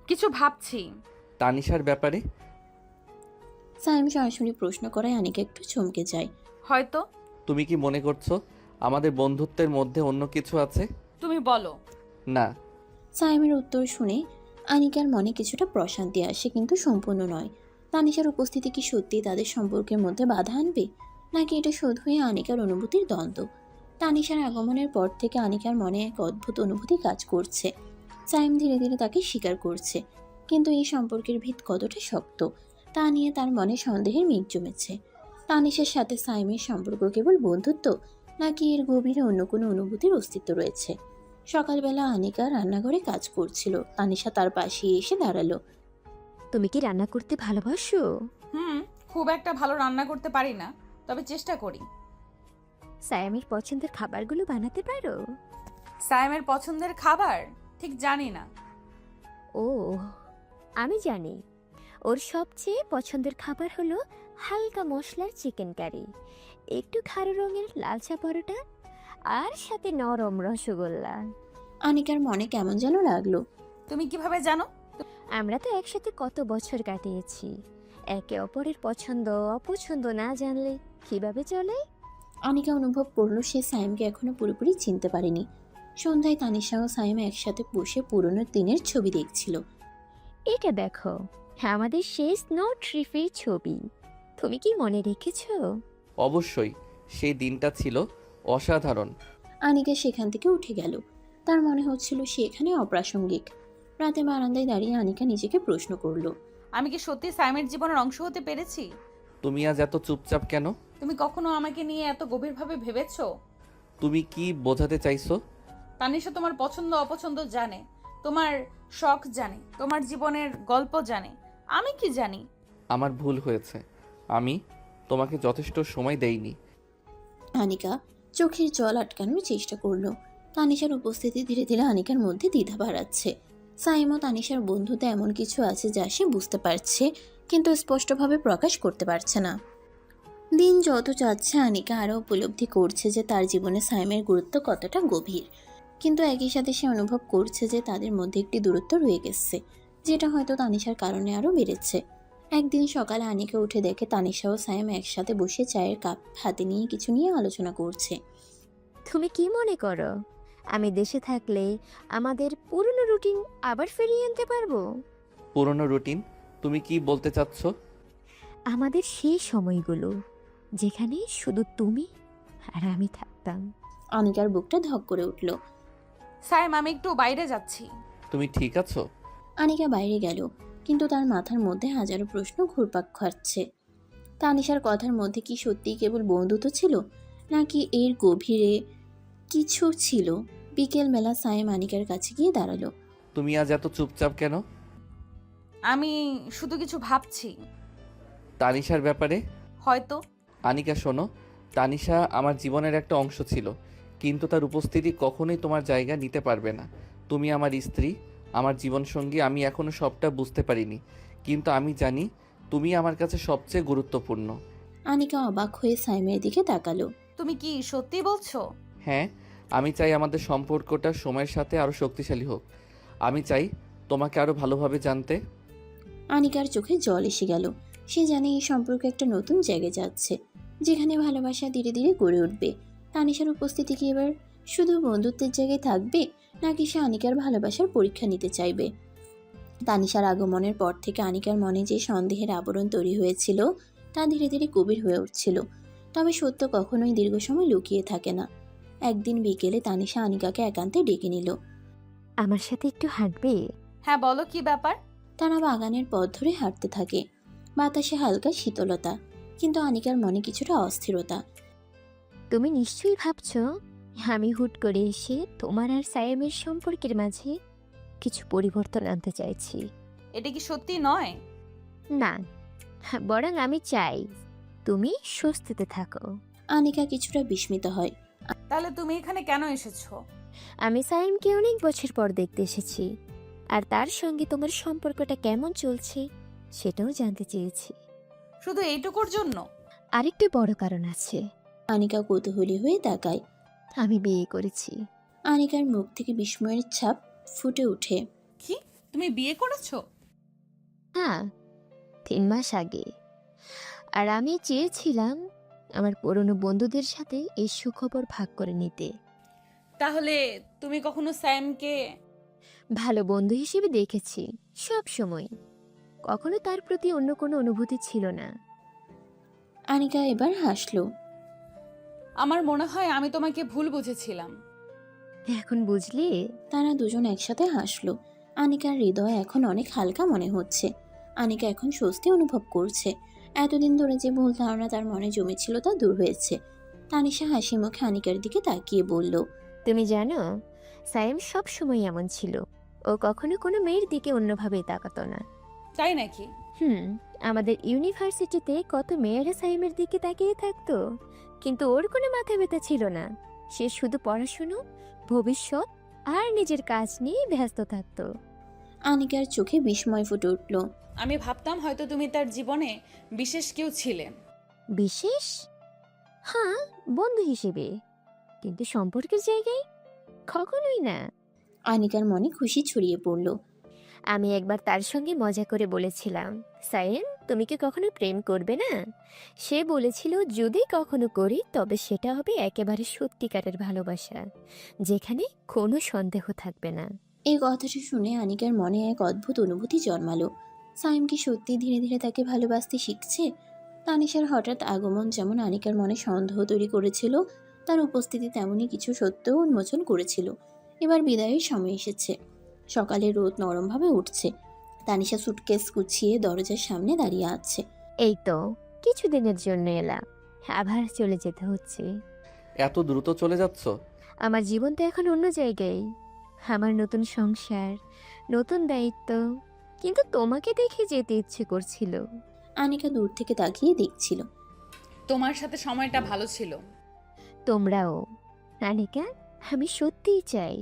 কিছু ভাবছি। তানিশার ব্যাপারে? সাইম সরাসরি প্রশ্ন করায় আনিকা একটু চমকে যায়। হয়তো। তুমি কি মনে করছো আমাদের বন্ধুত্বের মধ্যে অন্য কিছু আছে? তুমি বলো। না। সাইমের উত্তর শুনে আনিকার মনে কিছুটা প্রশান্তি আসে, কিন্তু সম্পূর্ণ নয়। তানিশার উপস্থিতি কি সত্যি তাদের সম্পর্কের মধ্যে বাধা আনবে, নাকি এটা শুধুই আনিকার অনুভূতির দ্বন্দ্ব? তানিশার আগমনের পর থেকে আনিকার মনে এক অদ্ভুত অনুভূতি কাজ করছে। সাইম ধীরে ধীরে তাকে স্বীকার করছে, কিন্তু এই সম্পর্কের ভিত কতটা শক্ত তা নিয়ে তার মনে সন্দেহের মেঘ জমেছে। তানিশার সাথে সাইমের সম্পর্ক কেবল বন্ধুত্ব, নাকি এর গভীরে অন্য কোনো অনুভূতির অস্তিত্ব রয়েছে? সকালবেলা আনিকা রান্নাঘরে কাজ করছিল। তানিশা তার পাশে এসে দাঁড়ালো। তুমি কি রান্না করতে ভালোবাসো? খুব একটা ভালো রান্না করতে পারি না, তবে চেষ্টা করি। সায়ামের পছন্দের খাবারগুলো বানাতে পারো? সাইমের পছন্দের খাবার ঠিক জানি না। ও, আমি জানি। ওর সবচেয়ে পছন্দের খাবার হলো হালকা মশলার চিকেন কারি, একটু খাড়ো রঙের লালচা পরোটা, আর সাথে নরম রসগোল্লা। আনিকার মনে কেমন যেন লাগলো। তুমি কিভাবে জানো? আমরা তো একসাথে কত বছর কাটিয়েছি। একে অপরের পছন্দ অপছন্দ না জানলে কিভাবে চলে? আনিকা অনুভব করলো সে সাইমকে এখনো পুরোপুরি চিনতে পারেনি। সন্ধ্যায় তানিশা ও সাইম একসাথে বসে পুরনো দিনের ছবি দেখছিল। এটা দেখো, আমাদের শেষ নোট ট্রিপের ছবি। তুমি কি মনে রেখেছো? অবশ্যই, সেই দিনটা ছিল অসাধারণ। আনিকা সেখান থেকে উঠে গেল। তার মনে হচ্ছিল সে এখানে অপ্রাসঙ্গিক। রাতে বারান্দায় দাঁড়িয়ে আনিকা নিজেকে প্রশ্ন করলো, আমি কি সত্যি সাইমের জীবনের অংশ হতে পেরেছি? তুমি আজ এত চুপচাপ কেন? তুমি কখনো আমাকে নিয়ে এত গভীরভাবে ভেবেছো? তুমি কি বোঝাতে চাইছো? তানিশা তোমার পছন্দ অপছন্দ জানে, তোমার শখ জানে, তোমার জীবনের গল্প জানে। আমি কি জানি? আমার ভুল হয়েছে, আমি তোমাকে যথেষ্ট সময় দেইনি। আনিকা চোখের জল আটকানোর চেষ্টা করলো, তানিশার উপস্থিতি ধীরে ধীরে আনিকার মধ্যে দ্বিধা বাড়াচ্ছে। সাইম ও তানিশার বন্ধুতে এমন কিছু আছে যা সে বুঝতে পারছে, কিন্তু স্পষ্টভাবে প্রকাশ করতে পারছে না। দিন যত যাচ্ছে আনিকা আরও উপলব্ধি করছে যে তার জীবনে সাইমের গুরুত্ব কতটা গভীর, কিন্তু একই সাথে সে অনুভব করছে যে তাদের মধ্যে একটি দূরত্ব রয়ে গেছে, যেটা হয়তো তানিশার কারণে আরও বেড়েছে। একদিন সকালে আনিকা উঠে দেখে তানিশা ও সাইম একসাথে বসে চায়ের কাপ হাতে নিয়ে কিছু নিয়ে আলোচনা করছে। তুমি কি মনে করো আমি দেশে থাকলে আমাদের পুরনো রুটিন আবার ফিরিয়ে আনতে পারবো? পুরনো রুটিন? তুমি কি বলতে চাচ্ছ? আমাদের সেই সময়গুলো যেখানে শুধু তুমি আর আমি থাকতাম। আনিকার বুকটা ধক করে উঠল। সাইম, আমি একটু বাইরে যাচ্ছি। তুমি ঠিক আছো? আনিকা বাইরে গেল, কিন্তু তার মাথার মধ্যে হাজারো প্রশ্ন ঘুরপাক খাচ্ছে। তানিশার কথার মধ্যে কি সত্যিই কেবল বন্ধুত্ব ছিল, নাকি এর গভীরে কিছু ছিল? বিকেল বেলা সাইম আনিকার কাছে গিয়ে দাঁড়ালো। তুমি আজ এত চুপচাপ কেন? আমি শুধু কিছু ভাবছি। তানিশার ব্যাপারে? হয়তো। আনিকা শোনো, তানিশা আমার জীবনের একটা অংশ ছিল, কিন্তু তার উপস্থিতি কখনোই তোমার জায়গা নিতে পারবে না। তুমি আমার স্ত্রী, আমার জীবনসঙ্গী। আমি এখনও সবটা বুঝতে পারিনি, কিন্তু আমি জানি তুমি আমার কাছে সবচেয়ে গুরুত্বপূর্ণ। আনিকা অবাক হয়ে সাইমের দিকে তাকালো। তুমি কি সত্যি বলছো? হ্যাঁ, আমি চাই আমাদের সম্পর্কটা সময়ের সাথে আরও শক্তিশালী হোক। আমি চাই তোমাকে আরও ভালোভাবে জানতে। আনিকার চোখে জল এসে গেল। সে জানে এই সম্পর্ক একটা নতুন জায়গায় যাচ্ছে, যেখানে ভালোবাসা ধীরে ধীরে গড়ে উঠবে। তানিশার উপস্থিতি কি এবার শুধু বন্ধুত্বের জায়গায় থাকবে, নাকি সে আনিকার ভালোবাসার পরীক্ষা নিতে চাইবে? তানিশার আগমনের পর থেকে আনিকার মনে যে সন্দেহের আবরণ তৈরি হয়েছিল তা ধীরে ধীরে গভীর হয়ে উঠছিল। তবে সত্য কখনোই দীর্ঘ সময় লুকিয়ে থাকে না। একদিন বিকেলে তানিশা আনিকাকে একান্তে ডেকে নিল। আমার সাথে একটু হাঁটবে? হ্যাঁ, বলো কি ব্যাপার? তারা বাগানের পথ ধরে হাঁটতে থাকে। বাতাসে হালকা শীতলতা, কিন্তু আনিকার মনে কিছুটা অস্থিরতা। তুমি নিশ্চয়ই ভাবছো আমি হুট করে এসে তোমার আর সায়েমের সম্পর্কের মাঝে কিছু পরিবর্তন আনতে চাইছি। এটা কি সত্যি নয়? না, বরং আমি চাই তুমি স্বস্তিতে থাকো। আনিকা কিছুটা বিস্মিত হয়। তাহলে তুমি এখানে কেন এসেছো? আমি সায়েমকে অনেক বছর পর দেখতে এসেছি, আর তার সঙ্গে তোমার সম্পর্কটা কেমন চলছে সেটাও জানতে চেয়েছি। শুধু এইটুকুর জন্য? আরেকটু বড় কারণ আছে। আনিকা কৌতূহলী হয়ে তাকায়। আমি বিয়ে করেছি। আনিকার মুখ থেকে বিস্ময়ের ছাপ ফুটে ওঠে। কি, তুমি বিয়ে করেছো? হ্যাঁ, 3 মাস আগে। আর আমি চেয়েছিলাম আমার পুরনো বন্ধুদের সাথে এই সুখবর ভাগ করে নিতে। তাহলে তুমি কখনো স্যামকে? ভালো বন্ধু হিসেবে দেখেছি সব সময়, কখনো তার প্রতি অন্য কোনো অনুভূতি ছিল না। আনিকা এবার হাসলো। আমার মনে হয় আমি তোমাকে ভুল বুঝেছিলাম। এখন বুঝলি? তারা দুজন একসাথে হাসলো। আনিকার হৃদয় এখন অনেক হালকা মনে হচ্ছে। আনিকা এখন স্বস্তি অনুভব করছে। এতদিন ধরে যে ভুল ধারণা তার মনে জমেছিল তা দূর হয়েছে। তানিশা হাসি মুখে আনিকার দিকে তাকিয়ে বলল, তুমি জানো, সায়েম সব সময় এমন ছিল। ও কখনো কোনো মেয়ের দিকে অন্যভাবে তাকাতো না। তাই নাকি? আমাদের ইউনিভার্সিটিতে কত মেয়েরা সায়েমের দিকে তাকিয়ে থাকতো, কিন্তু ওর কোনো মাথা ব্যথা ছিল না। সে শুধু পড়াশুনো, ভবিষ্যৎ আর নিজের কাজ নিয়ে ব্যস্ত থাকতো। আনিকার চোখে বিস্ময় ফুটে উঠল। আমি ভাবতাম হয়তো তুমি তার জীবনে বিশেষ কেউ ছিলেন। বিশেষ? হ্যাঁ, বন্ধু হিসেবে, কিন্তু সম্পর্কের জায়গায় কখনোই না। আনিকার মনে খুশি ছড়িয়ে পড়ল। আমি একবার তার সঙ্গে মজা করে বলেছিলাম, সায়েম তুমি কি কখনো প্রেম করবে না? সে বলেছিল যদি কখনো করি তবে সেটা হবে একেবারে সত্যিকারের ভালোবাসা, যেখানে কোনো সন্দেহ থাকবে না। এই কথাটি শুনে আনিকার মনে এক অদ্ভুত অনুভূতি জন্মালো। সাইম কি সত্যি ধীরে ধীরে তাকে ভালোবাসতে শিখছে? তানিশার হঠাৎ আগমন যেমন আনিকার মনে সন্দেহ তৈরি করেছিল, তার উপস্থিতি তেমনই কিছু সত্যও উন্মোচন করেছিল। এবার বিদায়ের সময় এসেছে। সকালে রোদ নরমভাবে উঠছে। তানিশা সুটকেস গুছিয়ে দরজার সামনে দাঁড়িয়ে আছে। এই তো কিছুদিনের জন্য এলাম, আবার চলে যেতে হচ্ছে। এত দ্রুত চলে যাচ্ছ? আমার জীবন তো এখন অন্য জায়গায়, আমার নতুন সংসার, নতুন দায়িত্ব, কিন্তু তোমাকে দেখে যেতে ইচ্ছে করছিল। আনিকা দূর থেকে তাকিয়ে দেখছিল। তোমার সাথে সময়টা ভালো ছিল। তোমরাও। আনিকা, আমি সত্যিই চাই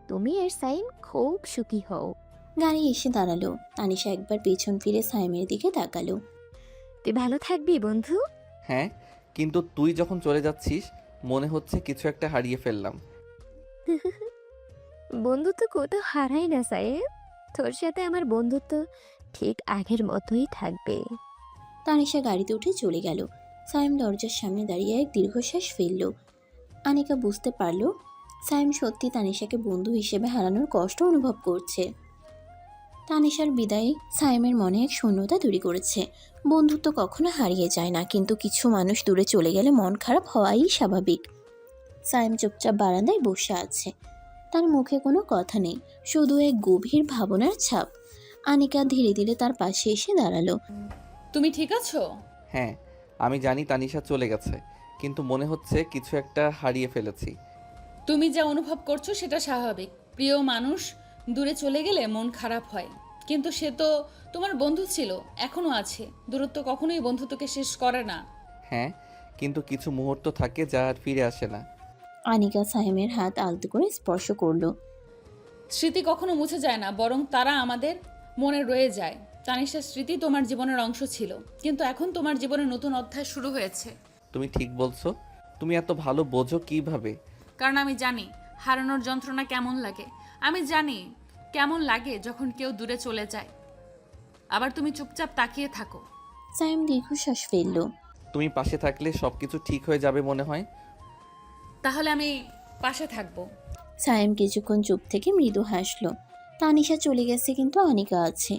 তুমি আর সাইম খুব সুখী হও। গাড়ি এসে দাঁড়ালো। তানিশা একবার পেছন ফিরে সাইমের দিকে তাকালো। তুই ভালো থাকবি বন্ধু। হ্যাঁ, কিন্তু তুই যখন চলে যাচ্ছিস মনে হচ্ছে কিছু একটা হারিয়ে ফেললাম। বন্ধুত্ব কোথাও হারাই না সাইম, তোর সাথে আমার বন্ধুত্ব ঠিক আগের মতোই থাকবে। তানিশা গাড়িতে উঠে চলে গেল। সাইম দরজার সামনে দাঁড়িয়ে এক দীর্ঘশ্বাস ফেলল। আনিকা বুঝতে পারল সাইম সত্যি তানিশাকে বন্ধু হিসেবে হারানোর কষ্ট অনুভব করছে। তানিশার বিদায় সাইমের মনে এক শূন্যতা তৈরি করেছে। বন্ধুত্ব কখনো হারিয়ে যায় না, কিন্তু কিছু মানুষ দূরে চলে গেলে মন খারাপ হওয়াই স্বাভাবিক। সাইম চুপচাপ বারান্দায় বসে আছে। তার মুখে কোনো কথা নেই, শুধু এক গভীর ভাবনার ছাপ। আনিকা ধীরে ধীরে তার পাশে এসে দাঁড়ালো। তুমি ঠিক আছো? হ্যাঁ, আমি জানি তানিশা চলে গেছে, কিন্তু মনে হচ্ছে কিছু একটা হারিয়ে ফেলেছি। তুমি যা অনুভব করছো সেটা স্বাভাবিক। প্রিয় মানুষ দূরে চলে গেলে মন খারাপ হয়, কিন্তু সে তো তোমার বন্ধু ছিল, এখনো আছে। দূরত্ব কখনোই বন্ধুত্বকে শেষ করে না। হ্যাঁ, কিন্তু কিছু মুহূর্ত থাকে যা আর ফিরে আসে না। আনিকা সাইমের হাত আলতো করে স্পর্শ করলো। স্মৃতি কখনো মুছে যায় না, বরং তারা আমাদের মনে রয়ে যায়। তানিশার স্মৃতি তোমার জীবনের অংশ ছিল, কিন্তু এখন তোমার জীবনে নতুন অধ্যায় শুরু হয়েছে। তুমি ঠিক বলছো। তুমি এত ভালো বোঝো কিভাবে? কারণ আমি জানি হারানোর যন্ত্রণা কেমন লাগে। আমি জানি কেমন লাগে যখন কেউ দূরে চলে যায়, আবার তুমি চুপচাপ তাকিয়ে থাকো। সাইম দীর্ঘশ্বাস ফেলল। তুমি পাশে থাকলে সবকিছু ঠিক হয়ে যাবে মনে হয়। তাহলে আমি পাশে থাকবো। সাইম কিছুক্ষণ চুপ থেকে মৃদু হাসল। তানিশা চলে গেছে, কিন্তু আনিকা আছে।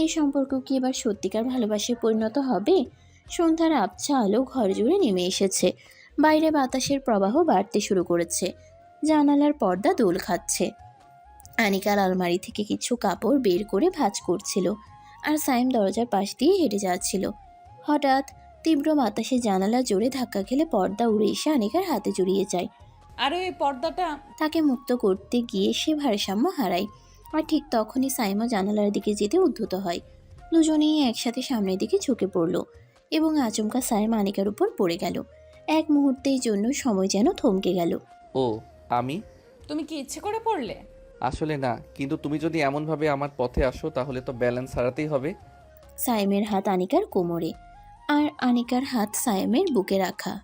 এই সম্পর্ক কি এবার সত্যিকার ভালোবাসায় পরিণত হবে? সন্ধ্যার আবছা আলো ঘর জুড়ে নেমে এসেছে। বাইরে বাতাসের প্রবাহ বাড়তে শুরু করেছে। জানালার পর্দা দোল খাচ্ছে। আনিকার আলমারি থেকে কিছু কাপড় বের করে ভাঁজ করছিল, আর সাইম দরজার পাশ দিয়ে হেঁটে যাচ্ছিল। হঠাৎ তীব্র বাতাসে জানালা জোরে ধাক্কা খেলে পর্দা উড়ে এসে আনিকার হাতে জড়িয়ে যায়। আর ওই পর্দাটা তাকে মুক্ত করতে গিয়ে সে ভারসাম্য হারায়। আর ঠিক তখনই সাইমা জানালার দিকে যেতে উদ্ধত হয়। দুজনেই একসাথে সামনের দিকে ঝুঁকে পড়ল, এবং আচমকা সাইম আনিকার উপর পড়ে গেল। এক মুহূর্তের জন্য সময় যেন থমকে গেল। ও, আমি? তুমি কি ইচ্ছে করে পড়লে? আসলে না, কিন্তু তুমি যদি এমনভাবে আমার পথে আসো তাহলে তো ব্যালেন্স হারাতেই হবে। সাইমের হাত আনিকার কোমরে, আর আনিকার হাত সাইমের বুকে রাখা।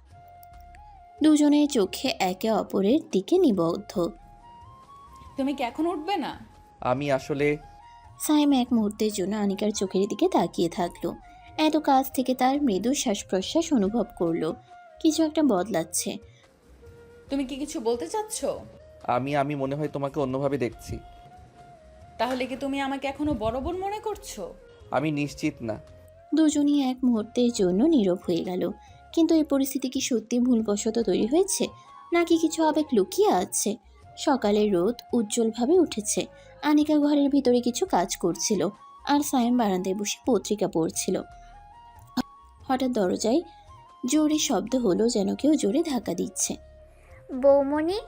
দুজনের চোখে একে অপরের দিকে নিবদ্ধ। তুমি কি এখন উঠবে না? আমি আসলে সাইম এক মুহূর্তের জন্য আনিকার চোখের দিকে তাকিয়ে থাকলো। এত কাছ থেকে তার মৃদু শ্বাস প্রশ্বাস অনুভব করলো। কিছু একটা বদলাচ্ছে। তুমি কি কিছু বলতে চাচ্ছ? আমি মনে হয় তোমাকে অন্যভাবে দেখছি। তাহলে কি তুমি আমাকে এখনো বড় বোন মনে করছো? আমি নিশ্চিত না। দুজনই এক মুহূর্তের জন্য নীরব হয়ে গেল। কিন্তু এই পরিস্থিতি কি সত্যি ভুলবশত তৈরি হয়েছে, নাকি কিছু আবেগ লুকিয়ে আছে? সকালের রোদ উজ্জ্বলভাবে উঠেছে। আনিকা ঘরের ভিতরে কিছু কাজ করছিল, আর সাইম বারান্দায় বসে পত্রিকা পড়ছিল। হঠাৎ দরজায় জোরে শব্দ হলো, যেন কেউ জোরে ধাক্কা দিচ্ছে। বৌমণি,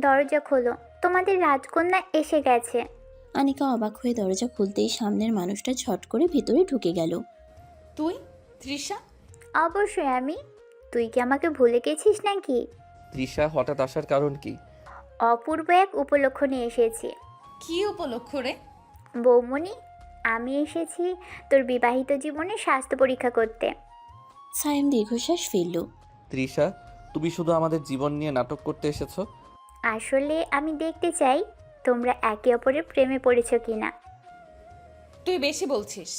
দরজা খোলো, তোমাদের রাজকন্যা এসে গেছে। আনিকা অবাক হয়ে দরজা খুলতেই সামনের মানুষটা ঝট করে ভিতরে ঢুকে গেল। তুই? তৃষা? অবশ্যই আমি। তুই কি আমাকে ভুলে গেছিস নাকি? তৃষা, হঠাৎ আসার কারণ কি? অপূর্ব এক উপলক্ষ নিয়ে এসেছি। কি উপলক্ষ রে? বৌমণি, আমি এসেছি তোর বিবাহিত জীবনে স্বাস্থ্য পরীক্ষা করতে। সাইম দীর্ঘশ্বাস ফেলল। তৃষা, তুমি শুধু আমাদের জীবন নিয়ে নাটক করতে এসেছো? আসলে আমি দেখতে চাই তোমরা একে অপরের প্রেমে পড়েছো কিনা। তুই বেশি বলছিস।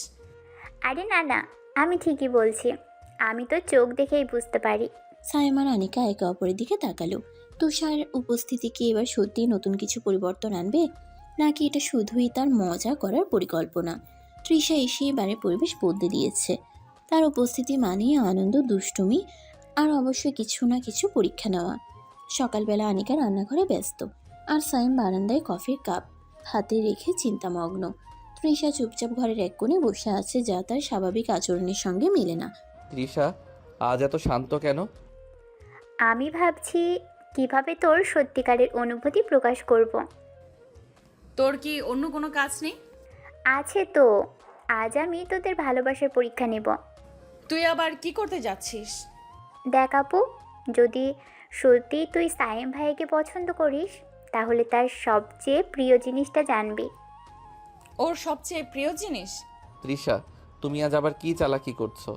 আরে না না, আমি ঠিকই বলছি। আমি তো চোখ দেখেই বুঝতে পারি। সাইম আর আনিকা একে অপরের দিকে তাকালো। তুষার উপস্থিতি কি এবার সত্যিই নতুন কিছু পরিবর্তন আনবে, নাকি এটা শুধুই তার মজা করার পরিকল্পনা? তৃষা এসে এবারে পরিবেশ বদলে দিয়েছে। তার উপস্থিতি মানেই আনন্দ, দুষ্টুমি, আর অবশ্যই কিছু না কিছু পরীক্ষা নেওয়া। সকালবেলা আনিকা রান্নাঘরে ব্যস্ত, আর সাইম বারান্দায় কফির কাপ হাতে রেখে চিন্তামগ্ন। তৃষা চুপচাপ ঘরের এক কোণে বসে আছে, যা তার স্বাভাবিক আচরণের সঙ্গে মেলে না। তৃষা, আজ এত শান্ত কেন? আমি ভাবছি কিভাবে তোর সত্যিকারের অনুভূতি প্রকাশ করব। তোর কি অন্য কোনো কাজ নেই? আছে তো, আজ আমি তোদের ভালোবাসার পরীক্ষা নেব। তুই আবার কি করতে যাচ্ছিস? দেখ আপু, যদি সত্যি তুই সায়েম ভাইয়াকে পছন্দ করিস, তাহলে তার সবচেয়ে প্রিয় জিনিসটা জানবি। ওর সবচেয়ে প্রিয় জিনিস? তৃষা, তুমি আজ আবার কি চালাকি করছো?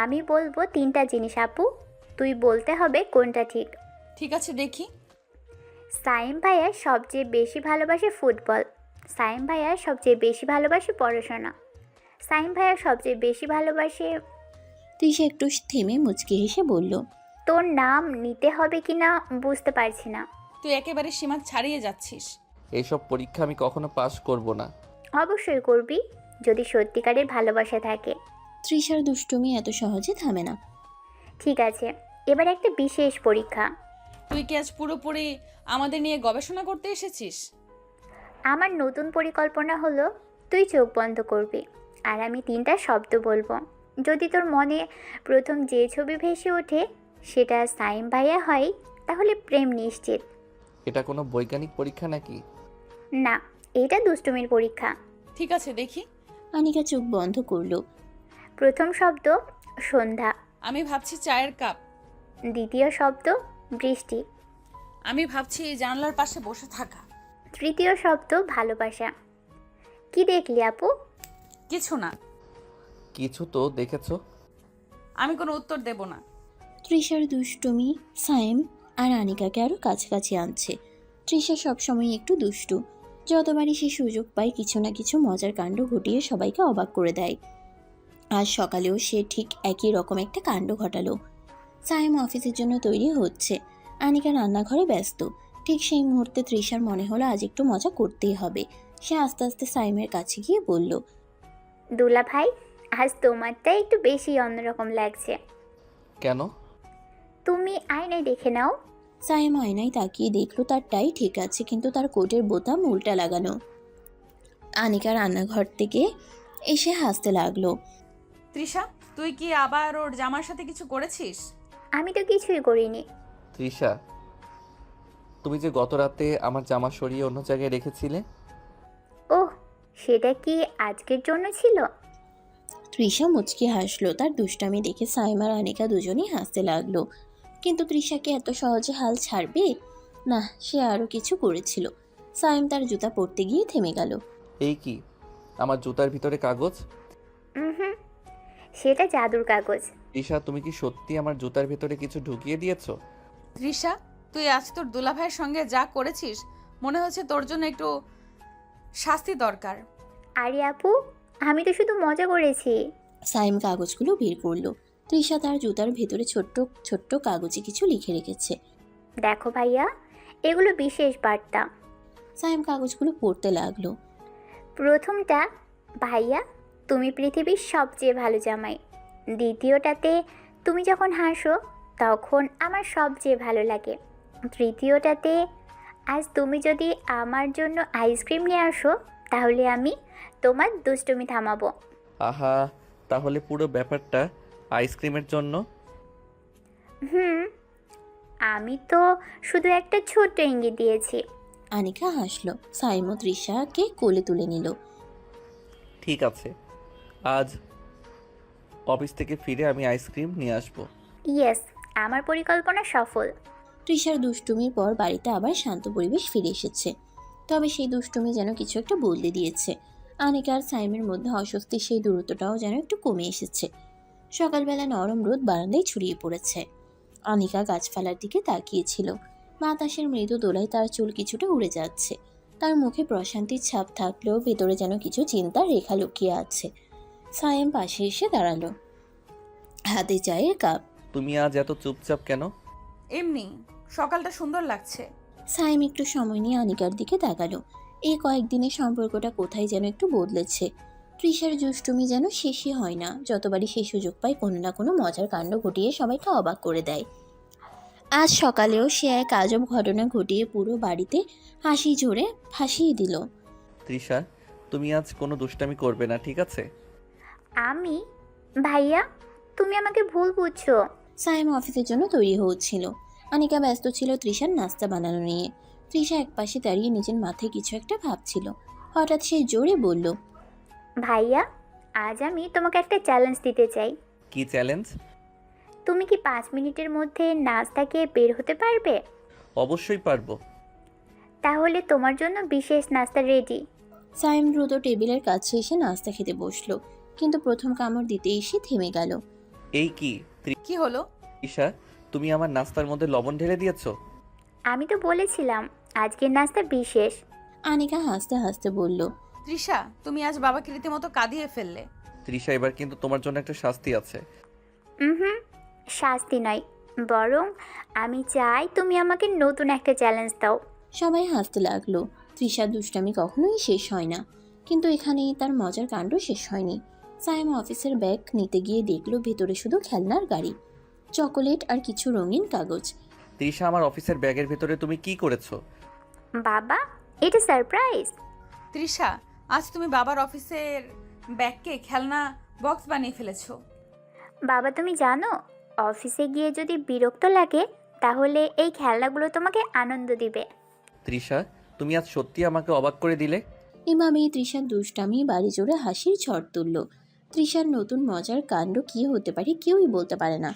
আমি বলবো 3টা জিনিস আপু, তুই বলতে হবে কোনটা ঠিক। ঠিক আছে, দেখি। সায়েম ভাইয়া সবচেয়ে বেশি ভালোবাসে ফুটবল, সায়েম ভাইয়া সবচেয়ে বেশি ভালোবাসে পড়াশোনা, সায়েম ভাইয়া সবচেয়ে বেশি ভালোবাসে। তৃষা একটু থেমে মুচকি হেসে বলল, তোর নাম নিতে হবে কি না বুঝতে পারছি না। তুই একেবারে সীমা ছাড়িয়ে যাচ্ছিস। এইসব পরীক্ষা আমি কখনো পাশ করব না। অবশ্যই করবি, যদি সত্যিকারের ভালোবাসা থাকে। তৃষার দুষ্টুমি এত সহজে থামে না। ঠিক আছে, এবার একটা বিশেষ পরীক্ষা। তুই কি আজ পুরোপুরি আমাদের নিয়ে গবেষণা করতে এসেছিস? আমার নতুন পরিকল্পনা হলো, তুই চোখ বন্ধ করবি আর আমি 3টা শব্দ বলবো। যদি তোর মনে প্রথম যে ছবি ভেসে ওঠে সেটা সাইম ভাইয়া হয়, তাহলে প্রেম নিশ্চিত। এটা কোনো বৈজ্ঞানিক পরীক্ষা নাকি? না, এটা দুষ্টুমির পরীক্ষা। ঠিক আছে, দেখি। আনিকা চোখ বন্ধ করলো। প্রথম শব্দ সন্ধ্যা, আমি ভাবছি চায়ের কাপ। দ্বিতীয় শব্দ বৃষ্টি, আমি ভাবছি জানলার পাশে বসে থাকা। তৃতীয় শব্দ ভালোবাসা। কি দেখলি আপু? কিছু না। কিছু তো দেখেছো। আমি কোনো উত্তর দেব না। তৃষার দুষ্টুমি সায়েম আর আনিকাকে আরও কাছাকাছি আনছে। তৃষা সবসময় একটু দুষ্টু, যতবারই সে সুযোগ পায় কিছু না কিছু মজার কাণ্ড ঘটিয়ে সবাইকে অবাক করে দেয়। আজ সকালেও সে ঠিক একই রকম একটা কাণ্ড ঘটালো। সায়েম অফিসের জন্য তৈরি হচ্ছে, আনিকা রান্নাঘরে ব্যস্ত। ঠিক সেই মুহূর্তে তৃষার মনে হলো আজ একটু মজা করতেই হবে। সে আস্তে আস্তে সায়েমের কাছে গিয়ে বলল, দুলা ভাই, আজ তোমারটা একটু বেশি অন্যরকম লাগছে। কেন? তুমি আয়নায় দেখে নাও। সায়েম আয়নায় তাকিয়ে দেখলো তারটাই ঠিক আছে, কিন্তু তার কোটের বোতাম উল্টা লাগানো। আনিকা রান্নাঘর থেকে এসে হাসতে লাগলো। তৃষা, তুই কি আবার ওর জামার সাথে কিছু করেছিস? আমি তো কিছুই করিনি। তৃষা, তুমি যে গত রাতে আমার জামা সরিয়ে অন্য জায়গায় রেখেছিলে। ওহ, সেটা কি আজকের জন্য ছিল? তৃষা মুচকি হাসলো। তার দুষ্টামি দেখে সাইম আর আনিকা দুজনেই হাসতে লাগলো। কিন্তু তৃষাকে এত সহজে হাল ছাড়বে না, সে আরও কিছু করেছিল। সাইম তার জুতা পরতে গিয়ে থেমে গেল। এই কি, আমার জুতার ভিতরে কাগজ? হুম, সেটা জাদুর কাগজ। তৃষা, তুমি কি সত্যি আমার জুতার ভিতরে কিছু ঢুকিয়ে দিয়েছো? তৃষা, তুই আজ তোর দুলাভাইয়ের সঙ্গে যা করেছিস, মনে হচ্ছে তোর জন্য একটু শাস্তি দরকার। আরে আপু, আমি তো শুধু মজা করেছি। সাইম কাগজগুলো বের করলো। তৃষা তার জুতার ভেতরে ছোট্ট ছোট্ট কাগজে কিছু লিখে রেখেছে। দেখো ভাইয়া, এগুলো বিশেষ বার্তা। সাইম কাগজগুলো পড়তে লাগলো। প্রথমটা, ভাইয়া তুমি পৃথিবীর সবচেয়ে ভালো জামাই। দ্বিতীয়টাতে, তুমি যখন হাসো তখন আমার সবচেয়ে ভালো লাগে। তৃতীয়টাতে, আজ তুমি যদি আমার জন্য আইসক্রিম নিয়ে আসো তাহলে আমি তোমার দুষ্টুমি থামাবো। আহা, তাহলে পুরো ব্যাপারটা আইসক্রিমের জন্য? হুম, আমি তো শুধু একটা ছোট্ট ইঙ্গিত দিয়েছি। আনিকা হাসলো। সাইম ও তৃষাকে কোলে তুলে নিল। ঠিক আছে, আজ অফিস থেকে ফিরে আমি আইসক্রিম নিয়ে আসবো। ইয়েস, আমার পরিকল্পনা সফল। তৃষার দুষ্টুমির পর বাড়িতে আবার শান্ত পরিবেশ ফিরে এসেছে। তবে সেই দুষ্টুমি যেন কিছু একটা বদলে দিয়েছে। আনিকা আর সাইমের মধ্যে অস্বস্তির সেই দূরত্বটাও যেন একটু কমে এসেছে। সকালবেলা নরম রোদ বারান্দায় ছড়িয়ে পড়েছে। আনিকা গাছপালার দিকে তাকিয়েছিল। বাতাসের মৃদু দোলায় তার চুল কিছুটা উড়ে যাচ্ছে। তার মুখে প্রশান্তির ছাপ থাকলেও ভেতরে যেন কিছু চিন্তার রেখা লুকিয়ে আছে। সায়েম পাশে এসে দাঁড়ালো, হাতে চায়ের কাপ। তুমি আজ এত চুপচাপ কেন? এমনি, সকালটা সুন্দর লাগছে। সাইম একটু সময় নিয়ে আনিকার দিকে তাকালো। এই কয়েকদিনের সম্পর্কটা কোথায় যেন একটু বদলেছে। তৃষার দুষ্টুমি যেন শেষই হয় না। যতবারই সেই সুযোগ পায় কোনো না কোনো মজার কাণ্ড ঘটিয়ে সবাইকে অবাক করে দেয়। আজ সকালেও সে এক আজব ঘটনা ঘটিয়ে পুরো বাড়িতে হাসি জোরে ভাসিয়ে দিল। তৃষা, তুমি আজ কোনো দুষ্টামি করবে না, ঠিক আছে? আমি? ভাইয়া, তুমি আমাকে ভুল বুঝছো। সাইম অফিসের জন্য তৈরি হচ্ছিল। আনিকা ব্যস্ত ছিল তৃষার নাস্তা বানানো নিয়ে। তৃষা একপাশে দাঁড়িয়ে নিজের মাথায় কিছু একটা ভাবছিল। হঠাৎ সে জোরে বলল, ভাইয়া, আজ আমি তোমাকে একটা চ্যালেঞ্জ দিতে চাই। কি চ্যালেঞ্জ? তুমি কি 5 মিনিটের মধ্যে নাস্তা খেয়ে বের হতে পারবে? অবশ্যই পারবো। তাহলে তোমার জন্য বিশেষ নাস্তা রেডি। সাইম দ্রুত টেবিলের কাছে এসে নাস্তা খেতে বসলো, কিন্তু প্রথম কামড় দিতে এসে থেমে গেল। এই কি কি হলো? তৃষা, তুমি আমার নাস্তার মধ্যে লবণ ঢেলে দিয়েছো? আমি তো বলেছিলাম আজকের নাস্তা বিশেষ। আনিকা হাসতে হাসতে বলল। তৃষা, তুমি আজ বাবাকে রীতিমতো কাঁদিয়ে ফেললে। তৃষা, এবার কিন্তু তোমার জন্য একটা শাস্তি আছে। হুম, শাস্তি নয়, বরং আমি চাই তুমি আমাকে নতুন একটা চ্যালেঞ্জ দাও। সবাই হাসতে লাগলো। তৃষার দুষ্টামি কখনোই শেষ হয় না, কিন্তু এখানেই তার মজার কাণ্ড শেষ হয়নি। সাইম অফিসের ব্যাগ নিতে গিয়ে দেখলো ভেতরে শুধু খেলনার গাড়ি, চকোলেট আর কিছু রঙিন কাগজ। তৃষা, আমার অফিসের ব্যাগের ভিতরে তুমি কি করেছো? বাবা, এটা সারপ্রাইজ। তৃষা, আজ তুমি বাবার অফিসের ব্যাগকে খেলনা বক্স বানিয়ে ফেলেছো। বাবা, তুমি জানো অফিসে গিয়ে যদি বিরক্ত লাগে তাহলে এই খেলনাগুলো তোমাকে আনন্দ দিবে। তৃষা, তুমি আজ সত্যি আমাকে অবাক করে দিলে। এভাবেই তৃষার দুষ্টামি বাড়ি জোরে হাসির ঝড় তুলল। তৃষার নতুন মজার কাণ্ড কী হতে পারে কেউই বলতে পারে না।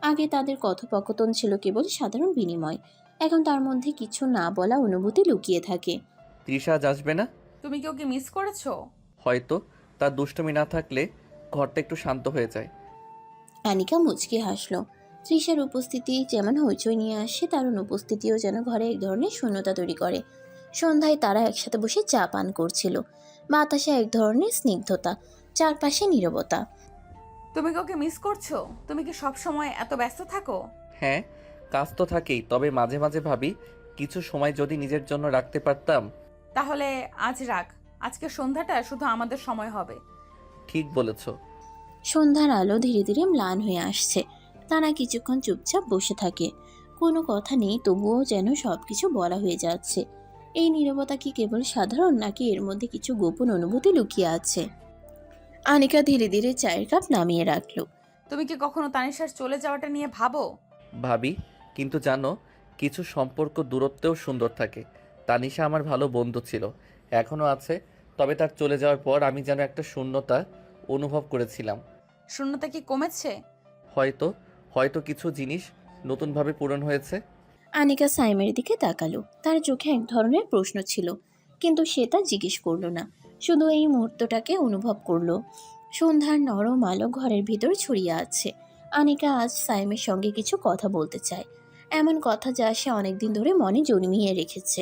আগে তাদের কথোপকথন ছিল কেবল সাধারণ বিনিময়, এখন তার মধ্যে কিছু না বলা অনুভূতি লুকিয়ে থাকে। তৃষা আজ আসবে না? তুমি কি ওকে মিস করেছো? হয়তো। তার দুষ্টমি না থাকলে ঘরটা একটু শান্ত হয়ে যায়। আনিকা মুচকি হাসল। তৃষার উপস্থিতি যেমন হইচই নিয়ে আসে, তার অনুপস্থিতিও যেন ঘরে এক ধরনের শূন্যতা তৈরি করে। সন্ধ্যায় তারা একসাথে বসে চা পান করছিল। বাতাসে এক ধরনের স্নিগ্ধতা, চারপাশে নীরবতা। তুমি কি ওকে মিস করছো? তুমি কি সব সময় এত ব্যস্ত থাকো? হ্যাঁ, কাজ তো থাকেই, তবে মাঝে মাঝে ভাবি কিছু সময় যদি নিজের জন্য রাখতে পারতাম। তাহলে আজ রাখ, আজকে সন্ধ্যাটা শুধু আমাদের সময় হবে। ঠিক বলেছ। সন্ধ্যার আলো ধীরে ধীরে ম্লান হয়ে আসছে। তারা কিছুক্ষণ চুপচাপ বসে থাকে। কোনো কথা নেই, তবুও যেন সবকিছু বলা হয়ে যাচ্ছে। এই নীরবতা কি কেবল সাধারণ, নাকি এর মধ্যে কিছু গোপন অনুভূতি লুকিয়ে আছে? আনিকা ধীরে ধীরে চায়ের কাপ নামিয়ে রাখলো। তুমি কি কখনো তানিশার চলে যাওয়াটা নিয়ে ভাবো? ভাবি, কিন্তু জানো, কিছু সম্পর্ক দূরত্বেও সুন্দর থাকে। তানিশা আমার ভালো বন্ধু ছিল, এখনও আছে, তবে তার চলে যাওয়ার পর আমি যেন একটা শূন্যতা অনুভব করেছিলাম। শূন্যতা কি কমেছে? হয়তো হয়তো কিছু জিনিস নতুনভাবে পূরণ হয়েছে। আনিকা সাইমের দিকে তাকালো। তার চোখে এক ধরনের প্রশ্ন ছিল, কিন্তু সে তা জিজ্ঞেস করলো না, শুধু এই মুহূর্তটাকে অনুভব করলো। সন্ধ্যার নরম আলো ঘরের ভিতর ছড়িয়ে আছে। আনিকা আজ সাইমের সঙ্গে কিছু কথা বলতে চায়, এমন কথা যা সে অনেকদিন ধরে মনে জন্মিয়ে রেখেছে।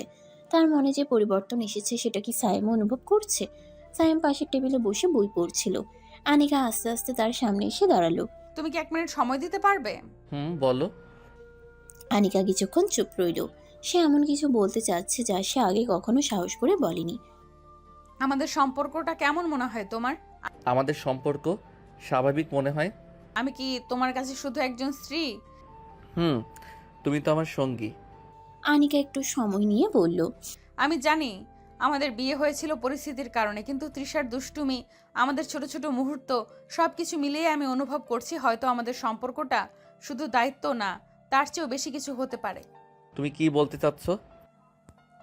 তার মনে যে পরিবর্তন এসেছে সেটা কি সাইম অনুভব করছে? সাইম পাশের টেবিলে বসে বই পড়ছিল। আনিকা আস্তে আস্তে তার সামনে এসে দাঁড়ালো। তুমি কি 1 মিনিট সময় দিতে পারবে? বলো। আনিকা কিছুক্ষণ চুপ রইল। সে এমন কিছু বলতে চাচ্ছে যা সে আগে কখনো সাহস করে বলেনি। আমাদের সম্পর্কটা কেমন মনে হয় তোমার? আমাদের সম্পর্ক স্বাভাবিক মনে হয়। আমি কি তোমার কাছে শুধু একজন স্ত্রী? তুমি তো আমার সঙ্গী। আনিকা একটু সময় নিয়ে বলল। আমি জানি আমাদের বিয়ে হয়েছিল পরিস্থিতির কারণে, কিন্তু তৃষার দুষ্টুমি, আমাদের ছোট ছোট মুহূর্ত, সবকিছু মিলিয়ে আমি অনুভব করছি হয়তো আমাদের সম্পর্কটা শুধু দায়িত্ব না, তার চেয়েও বেশি কিছু হতে পারে। তুমি কি বলতে চাচ্ছ?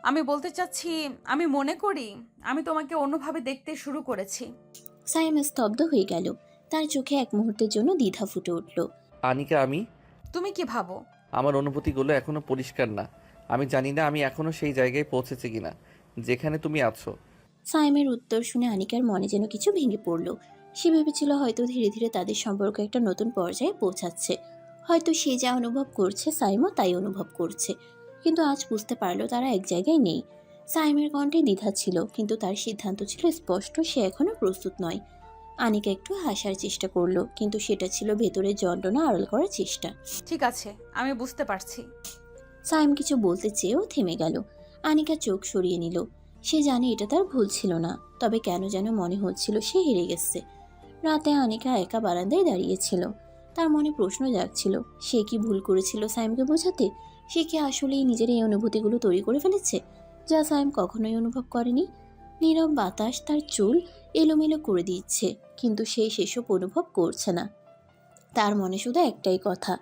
আমি বলতে চাচ্ছি, আমি মনে করি আমি তোমাকে অন্যভাবে দেখতে শুরু করেছি। সাইম স্তব্ধ হয়ে গেল। তার চোখে এক মুহূর্তের জন্য দ্বিধা ফুটে উঠল। আনিকা, তুমি কি ভাবো? আমার অনুভূতিগুলো এখনো পরিষ্কার না। আমি জানি না আমি এখনো সেই জায়গায় পৌঁছেছি কিনা যেখানে তুমি আছো। সাইমের উত্তর শুনে আনিকার মনে যেন কিছু ভেঙে পড়ল। সে ভেবেছিল হয়তো ধীরে ধীরে তাদের সম্পর্ক একটা নতুন পর্যায়ে পৌঁছাচ্ছে। হয়তো সে যা অনুভব করছে সাইমও তাই অনুভব করছে। কিন্তু আজ বুঝতে পারলো তারা এক জায়গায় নেই। সাইমের কণ্ঠে দ্বিধা ছিল, কিন্তু তার সিদ্ধান্ত ছিল স্পষ্ট, সে এখনো প্রস্তুত নয়। আনিকা একটু হাসার চেষ্টা করলো, কিন্তু সেটা ছিল ভেতরের যন্ত্রণা আড়াল করার চেষ্টা। ঠিক আছে, আমি বুঝতে পারছি। সাইম কিছু বলতে চেয়েও থেমে গেল। আনিকা চোখ সরিয়ে নিল। সে জানে এটা তার ভুল ছিল না, তবে কেন যেন মনে হচ্ছিল সে হেরে গেছে। রাতে আনিকা একা বারান্দায় দাঁড়িয়েছিল। তার মনে প্রশ্ন জাগছিল, সে কি ভুল করেছিল সাইমকে বোঝাতে? সে কি আসলেই নিজের এই অনুভূতিগুলো তৈরি করে ফেলেছে, যা সাইম কখনোই অনুভব করেনি? নীরব বাতাস তার চুল এলোমেলো করে দিচ্ছে, কিন্তু সে সেসব অনুভব করছে না। তার মনে শুধু একটাই কথা,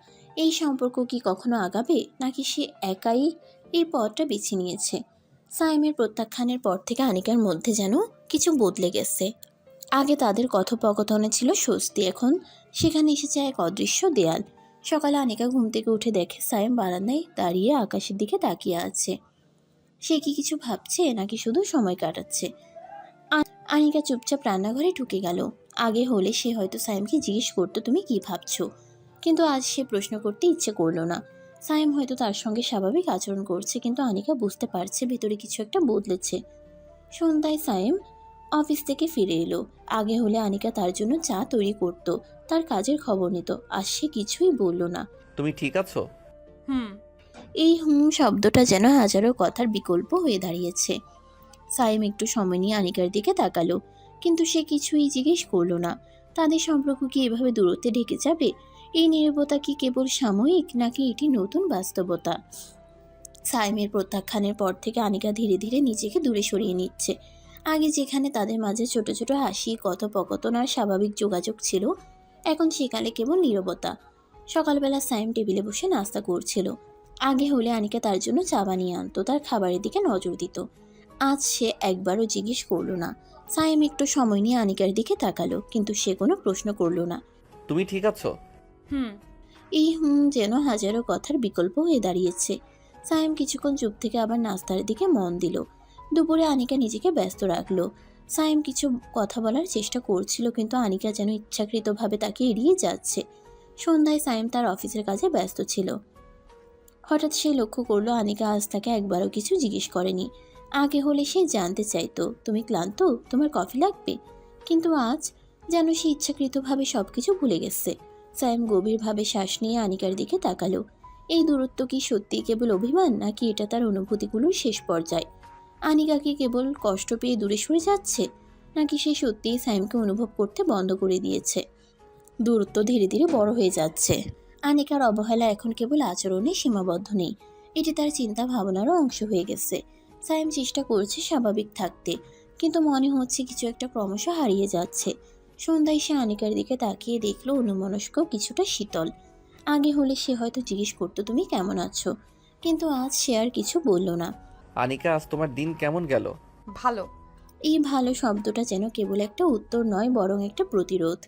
এই সম্পর্ক কি কখনো আগাবে, নাকি সে একাই এই পথটা বেছে নিয়েছে? সাইমের প্রত্যাখ্যানের পর থেকে আনিকার মধ্যে যেন কিছু বদলে গেছে। আগে তাদের কথোপকথনে ছিল স্বস্তি, এখন সেখানে এসেছে এক অদৃশ্য দেয়াল। সকালে আনিকা ঘুম থেকে উঠে দেখে সায়েম বারান্দায় দাঁড়িয়ে আকাশের দিকে তাকিয়ে আছে। সে কি কিছু ভাবছে নাকি শুধু সময় কাটাচ্ছে? আনিকা চুপচাপ রান্নাঘরে ঢুকে গেল। আগে হলে সে হয়তো সায়েমকে জিজ্ঞেস করতো তুমি কি ভাবছো, কিন্তু আজ সে প্রশ্ন করতে ইচ্ছে করলো না। সায়েম হয়তো তার সঙ্গে স্বাভাবিক আচরণ করছে, কিন্তু আনিকা বুঝতে পারছে ভেতরে কিছু একটা বদলেছে। সন্ধ্যায় সায়েম অফিস থেকে ফিরে এলো। আগে হলে আনিকা তার জন্য চা তৈরি করত, তার কাজের খবর নিত। আজ সে কিছুই বলল না। তুমি ঠিক আছো? হুম। এই শব্দটা যেন হাজারো কথার বিকল্প হয়ে দাঁড়িয়েছে। সাইম একটু সময় নিয়ে আনিকার দিকে তাকালো, কিন্তু সে কিছুই জিজ্ঞেস করলো না। তাদের সম্পর্ক কি এভাবে দূরত্বে ঢেকে যাবে? এই নীরবতা কি কেবল সাময়িক, নাকি এটি নতুন বাস্তবতা? সাইমের প্রত্যাখ্যানের পর থেকে আনিকা ধীরে ধীরে নিজেকে দূরে সরিয়ে নিচ্ছে। আগে যেখানে তাদের মাঝে ছোট ছোট হাসি, কথোপকথন আর স্বাভাবিক যোগাযোগ ছিল, এখন সেখানে কেবল নীরবতা। সকালবেলা সাইম টেবিলে বসে নাস্তা করছিল। আগে হলে আনিকা তার জন্য চা বানিয়ে আনতো, তার খাবারের দিকে নজর দিত। আজ সে একবারও জিজ্ঞেস করলো না। সাইম একটু সময় নিয়ে আনিকার দিকে তাকালো, কিন্তু সে কোনো প্রশ্ন করলো না। তুমি ঠিক আছো? হুম। এই যেন হাজারো কথার বিকল্প হয়ে দাঁড়িয়েছে। সাইম কিছুক্ষণ চুপ থেকে আবার নাস্তার দিকে মন দিল। দুপুরে আনিকা নিজেকে ব্যস্ত রাখলো। সাইম কিছু কথা বলার চেষ্টা করছিল, কিন্তু আনিকা যেন ইচ্ছাকৃতভাবে তাকে এড়িয়ে যাচ্ছে। সন্ধ্যায় সাইম তার অফিসের কাজে ব্যস্ত ছিল। হঠাৎ সে লক্ষ্য করলো আনিকা আজ তাকে একবারও কিছু জিজ্ঞেস করেনি। আগে হলে সে জানতে চাইতো তুমি ক্লান্ত, তোমার কফি লাগবে, কিন্তু আজ যেন সে ইচ্ছাকৃতভাবে সবকিছু ভুলে গেছে। সাইম গভীরভাবে শ্বাস নিয়ে আনিকার দিকে তাকালো। এই দূরত্ব কি সত্যি কেবল অভিমান, নাকি এটা তার অনুভূতিগুলোর শেষ পর্যায়ে? আনিকা কি কেবল কষ্ট পেয়ে দূরে সরে যাচ্ছে, নাকি সে সত্যিই সাইমকে অনুভব করতে বন্ধ করে দিয়েছে? দূরত্ব ধীরে ধীরে বড় হয়ে যাচ্ছে। আনিকার অবহেলা এখন কেবল আচরণে সীমাবদ্ধ নেই, এটি তার চিন্তা ভাবনারও অংশ হয়ে গেছে। সাইম চেষ্টা করছে স্বাভাবিক থাকতে, কিন্তু মনে হচ্ছে কিছু একটা ক্রমশ হারিয়ে যাচ্ছে। সন্ধ্যায় সে আনিকার দিকে তাকিয়ে দেখলো অন্যমনস্ক, কিছুটা শীতল। আগে হলে সে হয়তো জিজ্ঞেস করতো তুমি কেমন আছো, কিন্তু আজ সে আর কিছু বলল না। আনিকা, আজ তোমার দিন কেমন গেল? ভালো। এই ভালো শব্দটা যেন কেবল একটা উত্তর নয়, বরং একটা প্রতিরোধ।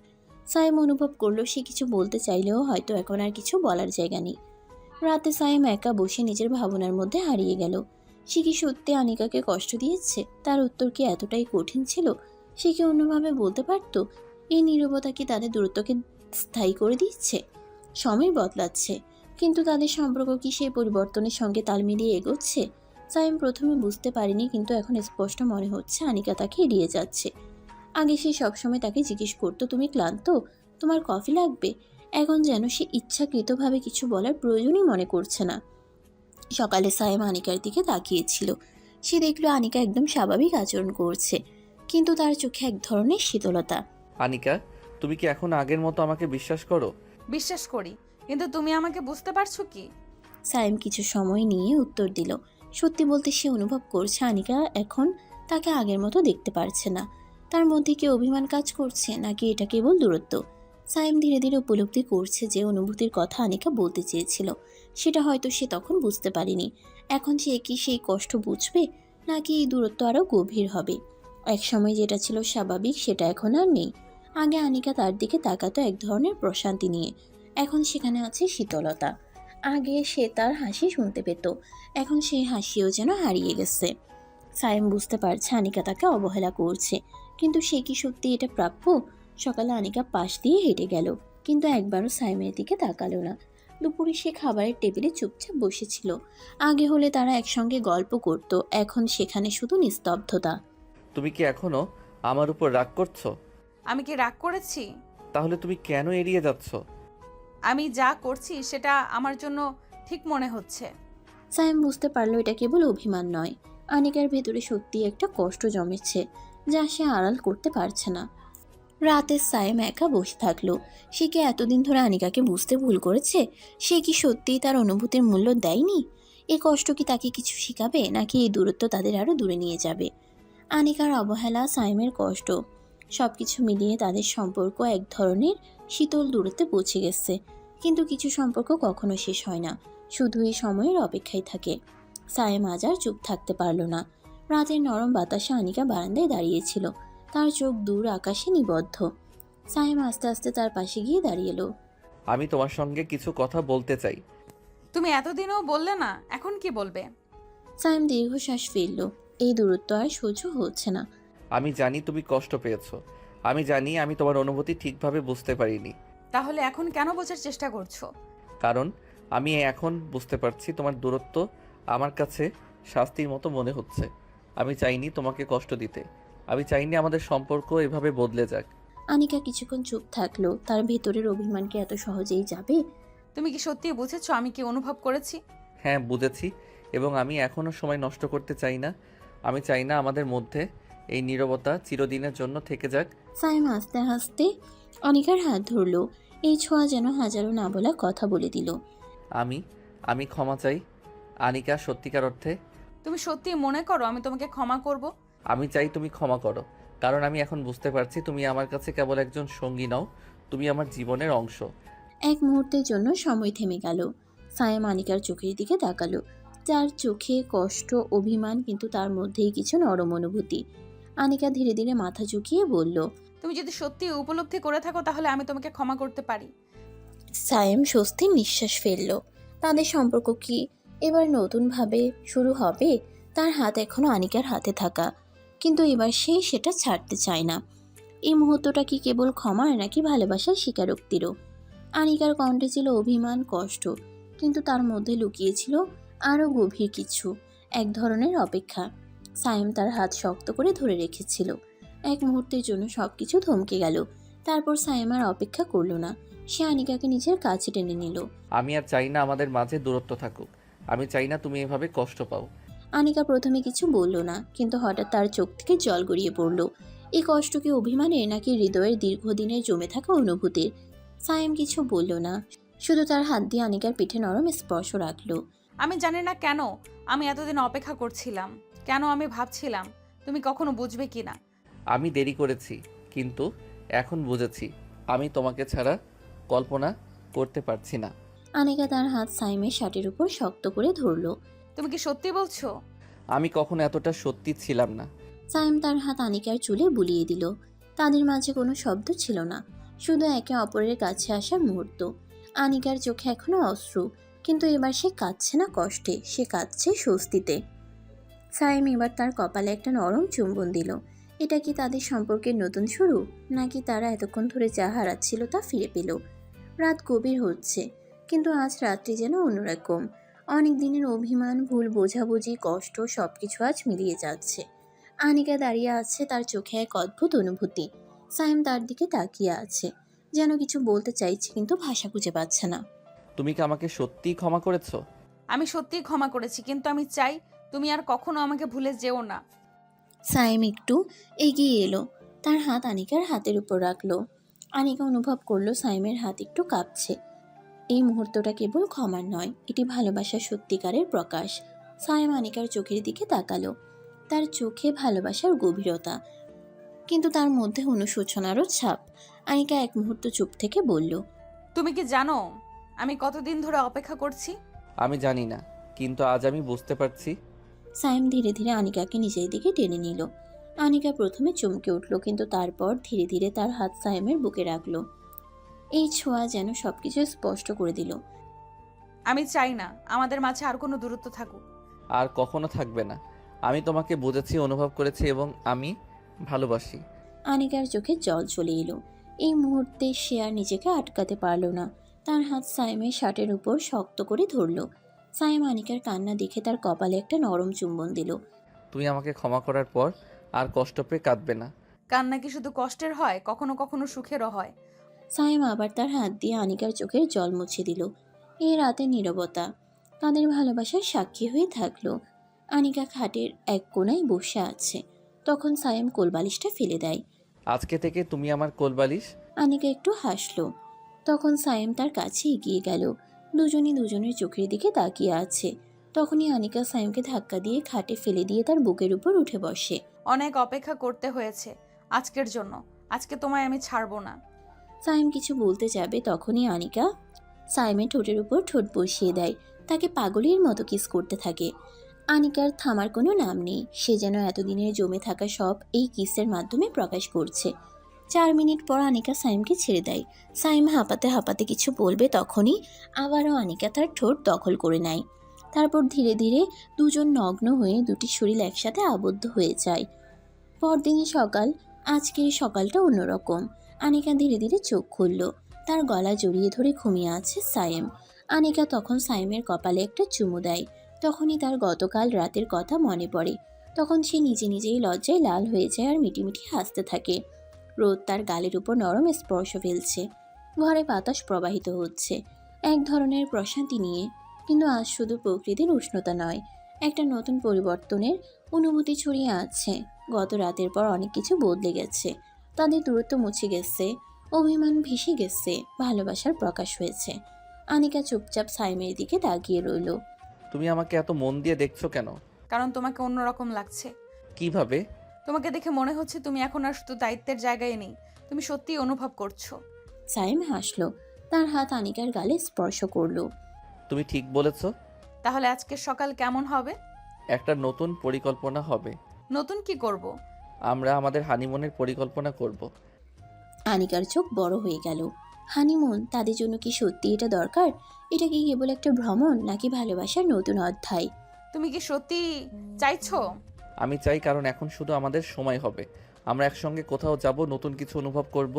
সাইম অনুভব করলো সে কিছু বলতে চাইলেও হয়তো এখন আর কিছু বলার জায়গা নেই। রাতে সাইম একা বসে নিজের ভাবনার মধ্যে হারিয়ে গেল। সে কি সত্যি আনিকাকে কষ্ট দিয়েছে? তার উত্তর কি এতটাই কঠিন ছিল? সে কি অন্যভাবে বলতে পারত? এই নীরবতা কি তাদের দূরত্বকে স্থায়ী করে দিচ্ছে? সময় বদলাচ্ছে, কিন্তু তাদের সম্পর্ক কি সেই পরিবর্তনের সঙ্গে তাল মিলিয়ে এগোচ্ছে? সাইম প্রথমে বুঝতে পারেনি, কিন্তু এখন স্পষ্ট মনে হচ্ছে আনিকা তাকে এড়িয়ে যাচ্ছে। আগে সে সবসময় তাকে জিজ্ঞেস করতো তুমি ক্লান্ত, তোমার কফি লাগবে। এখন যেন সে ইচ্ছাকৃতভাবে কিছু বলার প্রয়োজনই মনে করছে না। সকালে সাইম আনিকার দিকে তাকিয়েছিল। সে দেখলো আনিকা একদম স্বাভাবিক আচরণ করছে, কিন্তু তার চোখে এক ধরনের শীতলতা। আনিকা, তুমি কি এখন আগের মতো আমাকে বিশ্বাস করো? বিশ্বাস করি, কিন্তু তুমি আমাকে বুঝতে পারছো কি? সাইম কিছু সময় নিয়ে উত্তর দিল। সত্যি বলতে সে অনুভব করছে আনিকা এখন তাকে আগের মতো দেখতে পারছে না। তার মধ্যে কি অভিমান কাজ করছে, নাকি এটা কেবল দূরত্ব? সাইম ধীরে ধীরে উপলব্ধি করছে যে অনুভূতির কথা আনিকা বলতে চেয়েছিল, সেটা হয়তো সে তখন বুঝতে পারেনি। এখন সে কি সেই কষ্ট বুঝবে, নাকি এই দূরত্ব আরও গভীর হবে? এক সময় যেটা ছিল স্বাভাবিক, সেটা এখন আর নেই। আগে আনিকা তার দিকে তাকাতো এক ধরনের প্রশান্তি নিয়ে, এখন সেখানে আছে শীতলতা। আগে সে তার হাসি শুনতে পেত, এখন সেই হাসিও যেন হারিয়ে গেছে। সাইম বুঝতে পারছে আনিকা তাকে অবহেলা করছে, কিন্তু সে কি সত্যি এটা প্রাপ্য? সকালে আনিকা পাশ দিয়ে হেঁটে গেল, কিন্তু একবারও সাইমের দিকে তাকালো না। দুপুরে সে খাবারের টেবিলে চুপচাপ বসেছিল। আগে হলে তারা একসঙ্গে গল্প করত, এখন সেখানে শুধু নিস্তব্ধতা। তুমি কি এখনো আমার উপর রাগ করছো? আমি কি রাগ করেছি? তাহলে তুমি কেন এড়িয়ে যাচ্ছ? আমি যা করছি সেটা আমার জন্য ঠিক মনে হচ্ছে। সাইম বুঝতে পারলো এটা কেবল অভিমান নয়, আনিকার ভেতরে সত্যি একটা কষ্ট জমেছে, যা সে আড়াল করতে পারছে না। রাতে সাইম একা বসে থাকলো। সে কি এতদিন ধরে আনিকাকে বুঝতে ভুল করেছে? সে কি সত্যিই তার অনুভূতির মূল্য দেয়নি? এই কষ্ট কি তাকে কিছু শিখাবে, নাকি এই দূরত্ব তাদের আরও দূরে নিয়ে যাবে? আনিকার অবহেলা, সাইমের কষ্ট, সবকিছু মিলিয়ে তাদের সম্পর্ক এক ধরনের শীতল দূরত্বে পৌঁছে গেছে। কিন্তু কিছু সম্পর্ক কখনো শেষ হয় না, শুধু এই সময়ের অপেক্ষায় থাকে। সাইম আজ আর চুপ থাকতে পারল না। রাতের নরম বাতাসে আনিকা বারান্দায় দাঁড়িয়েছিল, তার চোখ দূর আকাশে নিবদ্ধ। সাইম আস্তে আস্তে তার পাশে গিয়ে দাঁড়িয়ে এলো। আমি তোমার সঙ্গে কিছু কথা বলতে চাই। তুমি এতদিনও বললে না, এখন কি বলবে? সায়েম দীর্ঘশ্বাস ফেলল। এই দূরত্ব আর সহ্য হচ্ছে না। আমি জানি তুমি কষ্ট পেয়েছো, আমি জানি আমি তোমার অনুভূতি ঠিকভাবে বুঝতে পারিনি। তাহলে এখন কেন বোঝার চেষ্টা করছো? কারণ আমি এখন বুঝতে পারছি তোমার দূরত্ব আমার কাছে শাস্তির মতো মনে হচ্ছে। আমি চাইনি তোমাকে কষ্ট দিতে, আমি চাইনি আমাদের সম্পর্ক এভাবে বদলে যাক। আনিকা কিছুক্ষণ চুপ থাকলো। তার ভেতরের অভিমান কি এত সহজেই যাবে? তুমি কি সত্যি বুঝেছো আমি কি অনুভব করেছি? হ্যাঁ বুঝেছি, এবং আমি এখনও সময় নষ্ট করতে চাই না। আমি চাই না আমাদের মধ্যে এই নীরবতা চিরদিনের জন্য থেকে যাক। সায়েম হাসতে হাসতে অনিকার হাত ধরলো। এই ছোঁয়া যেন হাজারো না বলা কথা বলে দিল। আমি ক্ষমা চাই আনিকা, সত্যিকার অর্থে। তুমি সত্যি মনে করো আমি তোমাকে ক্ষমা করব? আমি চাই তুমি ক্ষমা করো, কারণ আমি এখন বুঝতে পারছি তুমি আমার কাছে কেবল একজন সঙ্গী নও, তুমি আমার জীবনের অংশ। এক মুহূর্তের জন্য সময় থেমে গেল। সায়েম আনিকার চোখের দিকে তাকালো। যার চোখে কষ্ট, অভিমান, কিন্তু তার মধ্যেই কিছু নরম অনুভূতি। আনিকা ধীরে ধীরে মাথা ঝুঁকিয়ে বলল, তুমি যদি সত্যি উপলব্ধি করে থাকো তাহলে আমি তোমাকে ক্ষমা করতে পারি। সায়েম স্বস্তির নিঃশ্বাস ফেলল। তাদের সম্পর্ক কি এবার নতুনভাবে শুরু হবে? তার হাত এখনো আনিকার হাতে থাকা, কিন্তু এবার সে সেটা ছাড়তে চায় না। এই মুহূর্তটা কি কেবল ক্ষমার, নাকি ভালোবাসার স্বীকারোক্তিরও? আনিকার কণ্ঠে ছিল অভিমান, কষ্ট, কিন্তু তার মধ্যে লুকিয়েছিল আরও গভীর কিছু, এক ধরনের অপেক্ষা। সায়েম তার হাত শক্ত করে ধরে রেখেছিল। এক মুহূর্তের জন্য সবকিছু থমকে গেল। তারপর সায়েম আর অপেক্ষা করল না। সে আনিকাকে নিজের কাছে টেনে নিল। আমি আর চাই না আমাদের মাঝে দূরত্ব থাকুক, আমি চাই না তুমি এভাবে কষ্ট পাও। আনিকা প্রথমে কিছু বলল না, কিন্তু হঠাৎ তার চোখ থেকে জল গড়িয়ে পড়ল। এই কষ্ট কি অভিমানের, নাকি হৃদয়ের দীর্ঘদিনের জমে থাকা অনুভূতির? সায়েম কিছু বলল না, শুধু তার হাত দিয়ে আনিকার পিঠে নরম স্পর্শ রাখল। আমি জানি না কেন আমি এতদিন অপেক্ষা করছিলাম, কেন আমি ভাবছিলাম তুমি কখনো বুঝবে কিনা। আমি দেরি করেছি, কিন্তু এখন বুঝেছি আমি তোমাকে ছাড়া কল্পনা করতে পারছি না। আনিকা তার হাত সাইমের শার্টের উপর শক্ত করে ধরল। তুমি কি সত্যি বলছো? আমি কখনো এতটা সত্যি ছিলাম না। সাইম তার হাত আনিকার চুলে বুলিয়ে দিল। তাদের মাঝে কোনো শব্দ ছিল না, শুধু একে অপরের কাছে আসার মুহূর্ত। আনিকার চোখে এখনো অশ্রু, কিন্তু এবার সে কাঁদছে না কষ্টে, সে কাঁদছে স্বস্তিতে। সাইম এবার তার কপালে একটা নরম চুম্বন দিল। এটা কি তাদের সম্পর্কের নতুন শুরু, নাকি তারা এতক্ষণ ধরে যা হারাচ্ছিল তা ফিরে পেল? রাত গভীর হচ্ছে, কিন্তু আজ রাত্রি যেন অন্যরকম। অনেক দিনের অভিমান, ভুল বোঝাবুঝি, কষ্ট সবকিছু আজ মিলিয়ে যাচ্ছে। আনিকা দাঁড়িয়ে আছে, তার চোখে এক অদ্ভুত অনুভূতি। সাইম তার দিকে তাকিয়ে আছে, যেন কিছু বলতে চাইছে, কিন্তু ভাষা খুঁজে পাচ্ছে না। তুমি কি আমাকে সত্যিই ক্ষমা করেছো? আমি সত্যিই ক্ষমা করেছি, কিন্তু আমি চাই তুমি আর কখনো আমাকে ভুলে যেও না। সাইম একটু এগিয়ে এলো, তার হাত আনিকার হাতের উপর রাখলো। আনিকা অনুভব করলো সাইমের হাত একটু কাঁপছে। এই মুহূর্তটা কেবল ক্ষমার নয়, এটি ভালোবাসার সত্যিকারের প্রকাশ। সাইম আনিকার চোখের দিকে তাকালো। তার চোখে ভালোবাসার গভীরতা, কিন্তু তার মধ্যে অনুশোচনারও ছাপ। আনিকা এক মুহূর্ত চুপ থেকে বলল, তুমি কি জানো আমি কতদিন ধরে অপেক্ষা করছি? আমি জানি না, কিন্তু আজ আমি বুঝতে পারছি। সাইম ধীরে ধীরে আনিকাকে নিজের দিকে টেনে নিল। আনিকা প্রথমে চমকে উঠল, কিন্তু তারপর ধীরে ধীরে তার হাত সাইমের বুকে রাখলো। এই ছোঁয়া যেন সবকিছু স্পষ্ট করে দিল। আমি চাই না আমাদের মাঝে আর কোনো দূরত্ব থাকুক। আর কখনো থাকবে না। আমি তোমাকে বুঝেছি, অনুভব করেছি, এবং আমি ভালোবাসি। আনিকার চোখে জল চলে এলো। এই মুহূর্তে সে আর নিজেকে আটকাতে পারল না। তার হাত সাইমের শার্টের উপর শক্ত করে ধরল। সাইম আনিকার কান্না দেখে তার কপালে একটা নরম চুম্বন দিল। তুমি আমাকে ক্ষমা করার পর আর কষ্ট পেয়ে কাঁদবে না। কান্না কি শুধু কষ্টের হয়? কখনো কখনো সুখেরও হয়। সাইম আবার তার হাত দিয়ে আনিকার চোখের জল মুছে দিল। এই রাতে নীরবতা তাদের ভালোবাসার সাক্ষী হয়ে থাকলো। আনিকা খাটের এক কোণায় বসে আছে। তখন সাইম কোলবালিশটা ফেলে দেয়। আজকে থেকে তুমি আমার কোলবালিশ। আনিকা একটু হাসলো। তখন সাইম তার কাছে এগিয়ে গেল। দুজনই দুজনের চোখের দিকে তাকিয়ে আছে। তখনই আনিকা সাইমকে ধাক্কা দিয়ে খাটে ফেলে দিয়ে তার বুকের উপর উঠে বসে। অনেক অপেক্ষা করতে হয়েছে আজকের জন্য, আজকে তোমায় আমি ছাড়বো না। সাইম কিছু বলতে যাবে, তখনই আনিকা সাইমের ঠোঁটের উপর ঠোঁট বসিয়ে দেয়। তাকে পাগলের মতো কিস করতে থাকে। আনিকার থামার কোনো নাম নেই। সে যেন এতদিনের জমে থাকা সব এই কিসের মাধ্যমে প্রকাশ করছে। 4 মিনিট পর আনিকা সাইমকে ছেড়ে দেয়। সাইম হাঁপাতে হাঁপাতে কিছু বলবে, তখনই আবারও আনিকা তার ঠোঁট দখল করে নেয়। তারপর ধীরে ধীরে দুজন নগ্ন হয়ে দুটি শরীর একসাথে আবদ্ধ হয়ে যায়। পরদিনই সকাল। আজকের সকালটা অন্যরকম। আনিকা ধীরে ধীরে চোখ খুলল। তার গলা জড়িয়ে ধরে ঘুমিয়ে আছে সাইম। আনিকা তখন সাইমের কপালে একটা চুমু দেয়। তখনই তার গতকাল রাতের কথা মনে পড়ে। তখন সে নিজে নিজেই লজ্জায় লাল হয়ে যায় আর মিটিমিটি হাসতে থাকে। রোদ তার গালের উপর নরম স্পর্শ ফেলছে। ঘরে বাতাস প্রবাহিত হচ্ছে এক ধরনের প্রশান্তি নিয়ে। কিন্তু আজ শুধু প্রকৃতির উষ্ণতা নয়, একটা নতুন পরিবর্তনের অনুভূতি ছড়িয়ে আছে। গত রাতের পর অনেক কিছু বদলে গেছে। তাদের দূরত্ব মুছে গেছে, অভিমান ভেসে গেছে, ভালোবাসার প্রকাশ হয়েছে। আনিকা চুপচাপ সাইমের দিকে তাকিয়ে রইল। তুমি আমাকে এত মন দিয়ে দেখছো কেন? কারণ তোমাকে অন্যরকম লাগছে। কিভাবে? তোমাকে দেখে মনে হচ্ছে তুমি এখন আর শুধু দায়িত্বের জায়গায় নেই, তুমি সত্যিই অনুভব করছো। সাইম হাসল। তার হাত আনিকার গালে স্পর্শ করলো। তুমি ঠিক বলেছ। তাহলে আজকের সকাল কেমন হবে? একটা নতুন পরিকল্পনা হবে। নতুন কি করব? আমরা আমাদের হানিমুনের পরিকল্পনা করব। আনিকার চোখ বড় হয়ে গেল। হানিমুন তাদের জন্য কি সত্যি এটা দরকার? এটা কি কেবল একটা ভ্রমণ, নাকি ভালোবাসার নতুন অধ্যায়? তুমি কি সত্যি চাইছো? আমি চাই, কারণ এখন শুধু আমাদের সময় হবে। আমরা একসঙ্গে কোথাও যাব, নতুন কিছু অনুভব করব।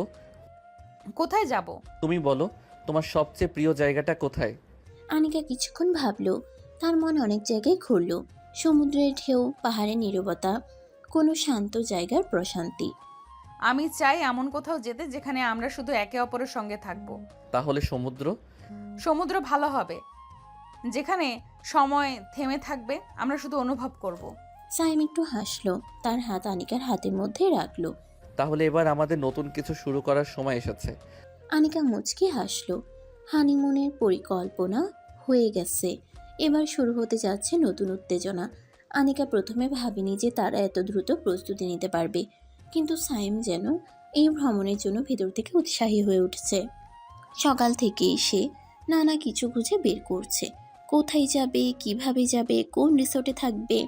কোথায় যাব? তুমি বলো, তোমার সবচেয়ে প্রিয় জায়গাটা কোথায়? আনিকা কিছুক্ষণ ভাবলো। তার মন অনেক জায়গায় ঘুরল। সমুদ্রের ঢেউ, পাহাড়ের নীরবতা, কোনো শান্ত জায়গার প্রশান্তি। আমি চাই এমন কোথাও যেতে যেখানে আমরা শুধু একে অপরের সঙ্গে থাকবো। তাহলে সমুদ্র? সমুদ্র ভালো হবে, যেখানে সময় থেমে থাকবে, আমরা শুধু অনুভব করব। সাইম একটু হাসলো। তার হাত আনিকার হাতের মধ্যে রাখলো। তাহলে এবার আমাদের নতুন কিছু শুরু করার সময় এসেছে। আনিকা মুচকি হাসলো। হানিমুনের পরিকল্পনা হয়ে গেছে। এবার শুরু হতে যাচ্ছে নতুন উত্তেজনা। আনিকা প্রথমে ভাবেনি যে তারা এত দ্রুত প্রস্তুতি নিতে পারবে, কিন্তু সাইম যেন এই ভ্রমণের জন্য ভেতর থেকে উৎসাহী হয়ে উঠছে। সকাল থেকে সে নানা কিছু খুঁজে বের করছে। কোথায় যাবে, কিভাবে যাবে, কোন রিসোর্টে থাকবে।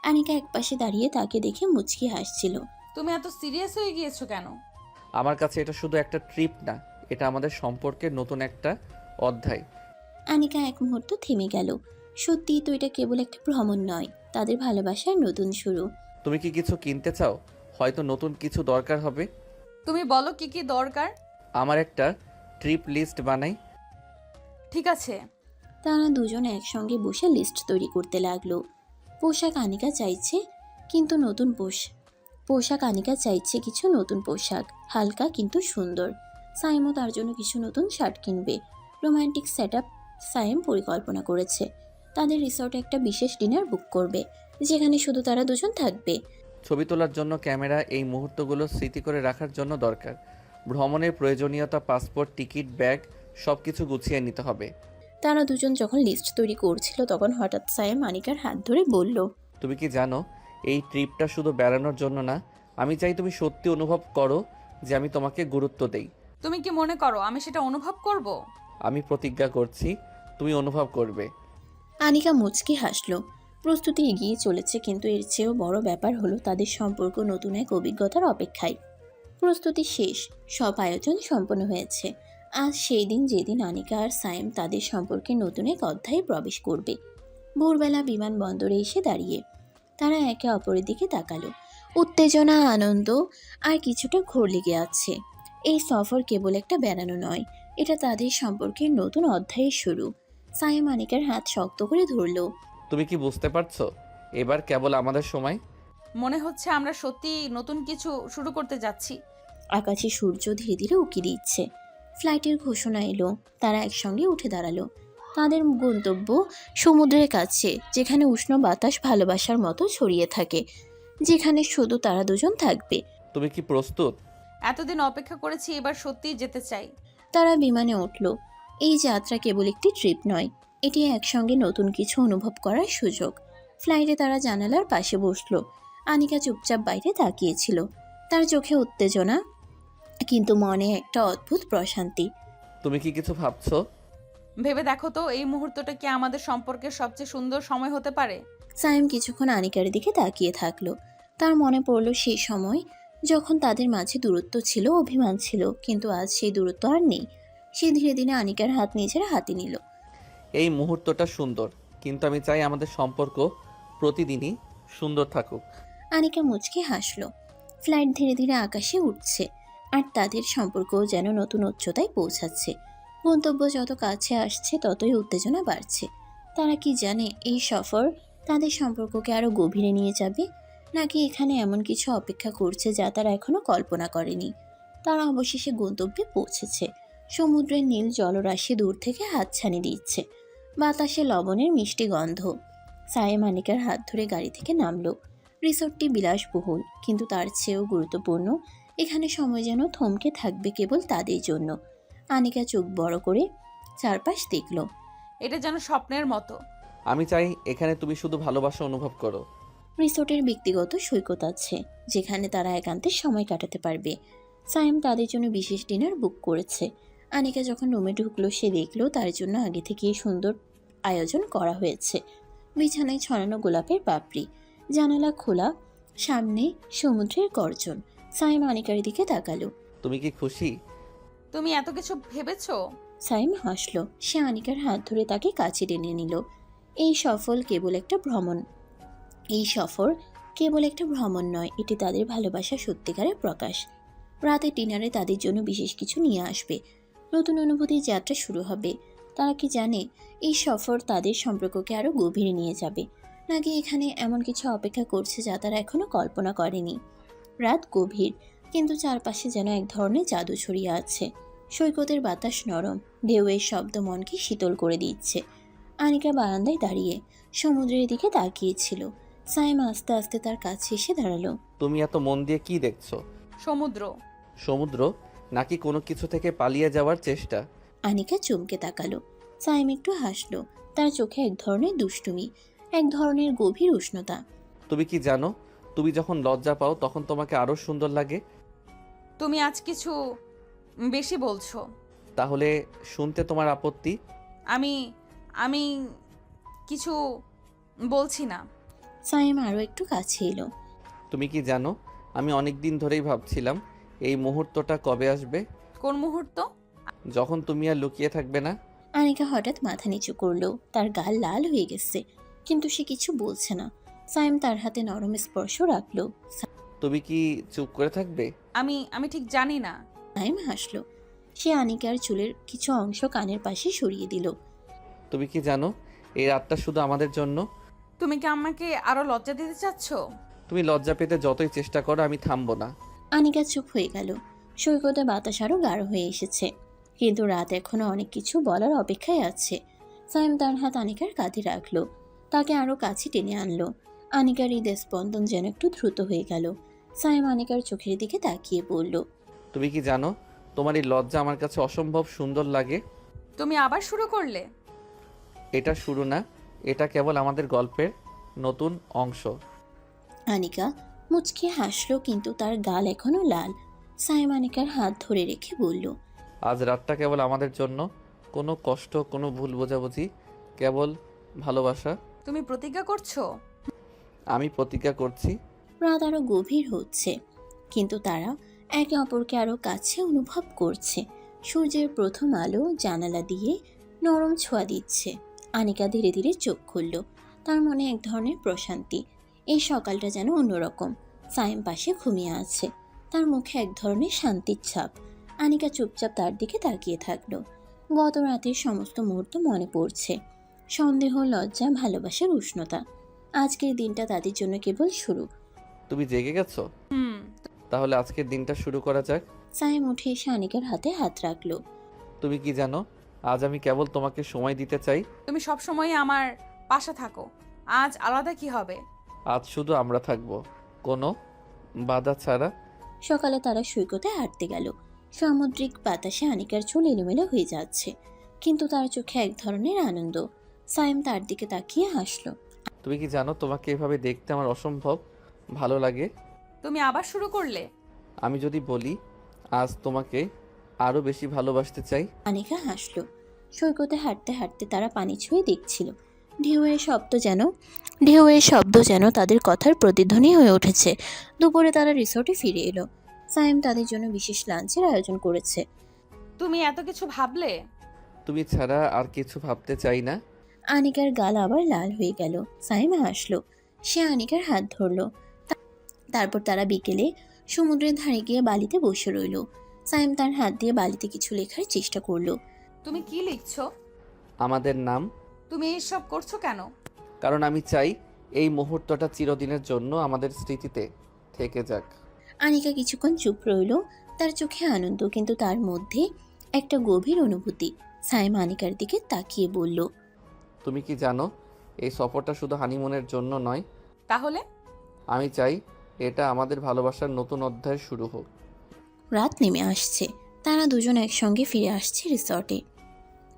আনিকা একপাশে দাঁড়িয়ে তাকে দেখে মুচকি হাসছিল। তুমি এত সিরিয়াস হয়ে গিয়েছো কেন? আমার কাছে এটা শুধু একটা ট্রিপ না, এটা আমাদের সম্পর্কের নতুন একটা অধ্যায়। আনিকা এক মুহূর্ত থেমে গেল। সত্যিই তো এটা কেবল একটা ভ্রমণ নয়, তাদের ভালোবাসার নতুন শুরু। তুমি কি কিছু কিনতে চাও? হয়তো নতুন কিছু দরকার হবে। তুমি বলো কি কি দরকার। আমার একটা ট্রিপ লিস্ট বানাই। ঠিক আছে। তারা দুজন একসঙ্গে বসে লিস্ট তৈরি করতে লাগলো। পোশাক আনিকা চাইছে কিন্তু নতুন পোশাক আনিকা চাইছে কিছু নতুন পোশাক, হালকা কিন্তু সুন্দর। সাইমও তার জন্য কিছু নতুন শার্ট কিনবে। রোমান্টিক সেট আপ সাইম পরিকল্পনা করেছে। তাদের রিসর্টে একটা বিশেষ ডিনার বুক করবে, যেখানে শুধু তারা দুজন থাকবে। ছবি তোলার জন্য ক্যামেরা, এই মুহূর্তগুলো স্মৃতি করে রাখার জন্য দরকার। ভ্রমণের প্রয়োজনীয়তা, পাসপোর্ট, টিকিট, ব্যাগ সব কিছু গুছিয়ে নিতে হবে। তারা দুজন যখন লিস্ট তৈরি করছিল, তখন হঠাৎ সাইম আনিকার হাত ধরে বলল, তুমি কি জানো, এই ট্রিপটা শুধু বেড়ানোর জন্য না। আমি চাই তুমি সত্যি অনুভব করো যে আমি তোমাকে গুরুত্ব দেই। তুমি কি মনে করো আমি সেটা অনুভব করব? আমি প্রতিজ্ঞা করছি, তুমি অনুভব করবে। আনিকা মুচকি হাসলো। প্রস্তুতি এগিয়ে চলেছে, কিন্তু এর চেয়েও বড় ব্যাপার হলো তাদের সম্পর্ক নতুন এক অভিজ্ঞতার অপেক্ষায়। প্রস্তুতি শেষ, সব আয়োজন সম্পন্ন হয়েছে। আজ সেই দিন যেদিন আনিকা আর সাইম তাদের সম্পর্কে নতুন এক অধ্যায়ে প্রবেশ করবে। ভোরবেলা বিমানবন্দরে এসে দাঁড়িয়ে তারা একে অপরের দিকে তাকালো। উত্তেজনা, আনন্দ আর কিছুটা ঘোর লেগে আছে। এই সফর কেবল একটা বেড়ানো নয়, এটা তাদের সম্পর্কের নতুন অধ্যায়ের শুরু। সাইম আনিকার হাত শক্ত করে ধরলো। তুমি কি বুঝতে পারছো, এবার কেবল আমাদের সময়। মনে হচ্ছে আমরা সত্যি নতুন কিছু শুরু করতে যাচ্ছি। আকাশে সূর্য ধীরে ধীরে উকি দিচ্ছে। ফ্লাইটের ঘোষণা এলো। তারা একসঙ্গে উঠে দাঁড়ালো। তাদের গন্তব্য সমুদ্রের কাছে, যেখানে উষ্ণ বাতাস ভালোবাসার মতো ছড়িয়ে থাকে, যেখানে শুধু তারা দুজন থাকবে। তুমি কি প্রস্তুত? এতদিন অপেক্ষা করেছি, এবার সত্যিই যেতে চাই। তারা বিমানে উঠল। এই যাত্রা কেবল একটি ট্রিপ নয়, এটি একসঙ্গে নতুন কিছু অনুভব করার সুযোগ। ফ্লাইটে তারা জানালার পাশে বসলো। আনিকা চুপচাপ বাইরে তাকিয়েছিল। তার চোখে উত্তেজনা, কিন্তু মনে একটা অদ্ভুত প্রশান্তি। তুমি কি কিছু ভাবছো? ভেবে দেখো তো, এই মুহূর্তটা কি আমাদের সম্পর্কের সবচেয়ে সুন্দর সময় হতে পারে? সাইম কিছুক্ষণ আনিকার দিকে তাকিয়ে থাকলো। তার মনে পড়ল সেই সময় যখন তাদের মাঝে দূরত্ব ছিল, অভিমান ছিল, কিন্তু আজ সেই দূরত্ব আর নেই। সে ধীরে ধীরে আনিকার হাত নিজের হাতে নিল। এই মুহূর্তটা সুন্দর, কিন্তু আমি চাই আমাদের সম্পর্ক প্রতিদিনই সুন্দর থাকুক। আনিকা মুচকি হাসলো। ফ্লাইট ধীরে ধীরে আকাশে উঠছে, আর তাদের সম্পর্কও যেন নতুন উচ্চতায় পৌঁছাচ্ছে। গন্তব্য যত কাছে আসছে ততই উত্তেজনা বাড়ছে। তারা কি জানে এই সফর তাদের সম্পর্ককে আরো গভীরে নিয়ে যাবে, নাকি এখানে এমন কিছু অপেক্ষা করছে যা তারা এখনো কল্পনা করেনি। তারা অবশেষে গন্তব্যে পৌঁছেছে। সমুদ্রের নীল জলরাশি দূর থেকে হাতছানি দিচ্ছে, বাতাসে লবণের মিষ্টি গন্ধ। সায়েম আনিকার হাত ধরে গাড়ি থেকে নামলো। রিসোর্টটি বিলাসবহুল, কিন্তু তার চেয়েও গুরুত্বপূর্ণ, এখানে সময় যেন থমকে থাকবে কেবল তাদের জন্য। আনিকা চোখ বড় করে চারপাশ দেখল। এটা যেন স্বপ্নের মতো। আমি চাই এখানে তুমি শুধু ভালোবাসা অনুভব করো। রিসোর্টের ব্যক্তিগত সৈকত আছে, যেখানে তারা একান্তে সময় কাটাতে পারবে। সায়েম তাদের জন্য বিশেষ ডিনার বুক করেছে। আনিকা যখন রুমে ঢুকলো, সে দেখলো তার জন্য আগে থেকেই সুন্দর আয়োজন করা হয়েছে। বিছানায় ছড়ানো গোলাপের পাপড়ি, জানালা খোলা, সামনে সমুদ্রের গর্জন। সায়েম আনিকার দিকে তাকালো। তুমি কি খুশি? তুমি এত কিছু ভেবেছো? সাইম হাসল। সে আনিকার হাত ধরে তাকে কাছে টেনে নিল। এই সফর কেবল একটা ভ্রমণ নয়, এটি তাদের ভালোবাসা সত্যিকারের প্রকাশ। রাতে ডিনারে তাদের জন্য বিশেষ কিছু নিয়ে আসবে। নতুন অনুভূতির যাত্রা শুরু হবে। তারা কি জানে এই সফর তাদের সম্পর্ককে আরো গভীরে নিয়ে যাবে, নাকি এখানে এমন কিছু অপেক্ষা করছে যা তারা এখনো কল্পনা করেনি। রাত গভীর, কিন্তু চারপাশে যেন এক ধরনের জাদু ছড়িয়ে আছে। সৈকতের বাতাস নরম, ঢেউয়ের শব্দ মনকে শীতল করে দিচ্ছে। আনিকা বারান্দায় দাঁড়িয়ে সমুদ্রের দিকে তাকিয়েছিল। সাইম আস্তে আস্তে তার কাছে এসে দাঁড়ালো। তুমি এত মন দিয়ে কি দেখছো? সমুদ্র। সমুদ্র নাকি কোনো কিছু থেকে পালিয়ে যাওয়ার চেষ্টা? আনিকা চমকে তাকালো। সাইম একটু হাসলো। তার চোখে এক ধরনের দুষ্টুমি, এক ধরনের গভীর উষ্ণতা। তুমি কি জানো, তুমি যখন লজ্জা পাও তখন তোমাকে আরো সুন্দর লাগে। তুমি আজ কিছু বেশি বলছো। তাহলে শুনতে তোমার আপত্তি? আমি আমি কিছু বলছি না। সাইম আরো একটু কাছে এলো। তুমি কি জানো, আমি অনেক দিন ধরেই ভাবছিলাম এই মুহূর্তটা কবে আসবে। কোন মুহূর্ত? যখন তুমি আর লুকিয়ে থাকবে না। আনিকা হঠাৎ মাথা নিচু করলো। তার গাল লাল হয়ে গেছে, কিন্তু সে কিছু বলছে না। সাইম তার হাতে নরম স্পর্শ রাখলো। তুমি কি চুপ করে থাকবে? আমি ঠিক জানি না। সাইম হাসলো। সে আনিকার চুলের কিছু অংশ কানের পাশে সরিয়ে দিল। তুমি কি জানো, এই রাতটা শুধু আমাদের জন্য। তুমি কি আমাকে আরো লজ্জা দিতে চাচ্ছ? তুমি লজ্জা পেতে যতই চেষ্টা করো আমি থামবো না। আনিকা চুপ হয়ে গেল। সৈকতে বাতাস আরো গাঢ় হয়ে এসেছে, কিন্তু রাত এখনো অনেক কিছু বলার অপেক্ষায় আছে। সাইম তার হাত আনিকার কাঁধে রাখলো, তাকে আরো কাছে টেনে আনলো। আনিকার হৃদয় স্পন্দন যেন একটু দ্রুত হয়ে গেল। সাইম আনিকার চোখের দিকে তাকিয়ে বলল, তুমি কি জানো, তোমার এই লজ্জা আমার কাছে অসম্ভব সুন্দর লাগে। তুমি আবার শুরু করলে? এটা শুরু না, এটা কেবল আমাদের গল্পের নতুন অংশ। আনিকা মুচকি হাসলো, কিন্তু তার গাল এখনো লাল। সাইম আনিকার হাত ধরে রেখে বলল, আজ রাতটা কেবল আমাদের জন্য। কোনো কষ্ট, কোনো ভুল বোঝাবুঝি, কেবল ভালোবাসা। তুমি প্রতিজ্ঞা করছো? আমি প্রতিজ্ঞা করছি। রাত আরো গভীর হচ্ছে, কিন্তু তারা একে অপরকে আরো কাছে অনুভব করছে। সূর্যের প্রথম আলো জানালা দিয়ে নরম ছোঁয়া দিচ্ছে। আনিকা ধীরে ধীরে চোখ খুলল। তার মনে এক ধরনের প্রশান্তি। এই সকালটা যেন অন্যরকম। সাইম পাশে ঘুমিয়ে আছে, তার মুখে এক ধরনের শান্তির ছাপ। আনিকা চুপচাপ তার দিকে তাকিয়ে থাকলো। গত রাতের সমস্ত মুহূর্ত মনে পড়ছে, সন্দেহ, লজ্জা, ভালোবাসার উষ্ণতা। আজকের দিনটা তাদের জন্য কেবল শুরু। তুমি জেগে গেছো? তাহলে আজকের দিনটা শুরু করা যাক। সাইম উঠে এসে আনিকার হাতে হাত রাখলো। তুমি কি জানো, আজ আমি কেবল তোমাকে সময় দিতে চাই। তুমি সবসময় আমার পাশে থাকো। আজ আলাদা কি হবে? আজ শুধু আমরা থাকবো, কোনো বাধা ছাড়া। সকালে তারা সৈকতে হাঁটতে গেল। সামুদ্রিক বাতাসে আনিকার চুল এলোমেলো হয়ে যাচ্ছে, কিন্তু তার চোখে এক ধরনের আনন্দ। সাইম তার দিকে তাকিয়ে হাসলো। তুমি কি জানো, তোমাকে এভাবে দেখতে আমার অসম্ভব ভালো লাগে। তুমি আবার শুরু করলে? আমি যদি বলি আজ তোমাকে আরো বেশি ভালোবাসতে চাই। আনিকা হাসলো। সৈকতে হাঁটতে হাঁটতে তারা পানি ছুঁয়ে দেখছিল। ঢেউয়ের শব্দ যেন তাদের কথার প্রতিধ্বনি হয়ে উঠেছে। দুপুরে তারা রিসোর্টে ফিরে এলো। সায়েম তাদের জন্য বিশেষ লাঞ্চের আয়োজন করেছে। তুমি এত কিছু ভাবলে? তুমি ছাড়া আর কিছু ভাবতে চাই না। আনিকার গাল আবার লাল হয়ে গেল। সায়েম হাসলো। সে আনিকার হাত ধরলো। তারপর তারা বিকেলে সমুদ্রের ধারে গিয়ে বালিতে বসে রইল। সায়েম তার হাত দিয়ে বালিতে কিছু লেখার চেষ্টা করলো। তুমি কি লিখছো? আমাদের নাম। তুমি এইসব করছো কেন? কারণ আমি চাই এই মুহূর্তটা চিরদিনের জন্য আমাদের স্মৃতিতে থেকে যাক। আনিকা কিছুক্ষণ চুপ রইল। তার চোখে আনন্দ, কিন্তু তার মধ্যে একটা গভীর অনুভূতি। সায়েম আনিকার দিকে তাকিয়ে বলল, তুমি কি জানো এই সফরটা শুধু হানিমুনের জন্য নয়? তাহলে? আমি চাই এটা আমাদের ভালোবাসার নতুন অধ্যায় শুরু হোক। রাত নেমে আসছে। তারা দুজন একসঙ্গে ফিরে আসছে রিসর্টে।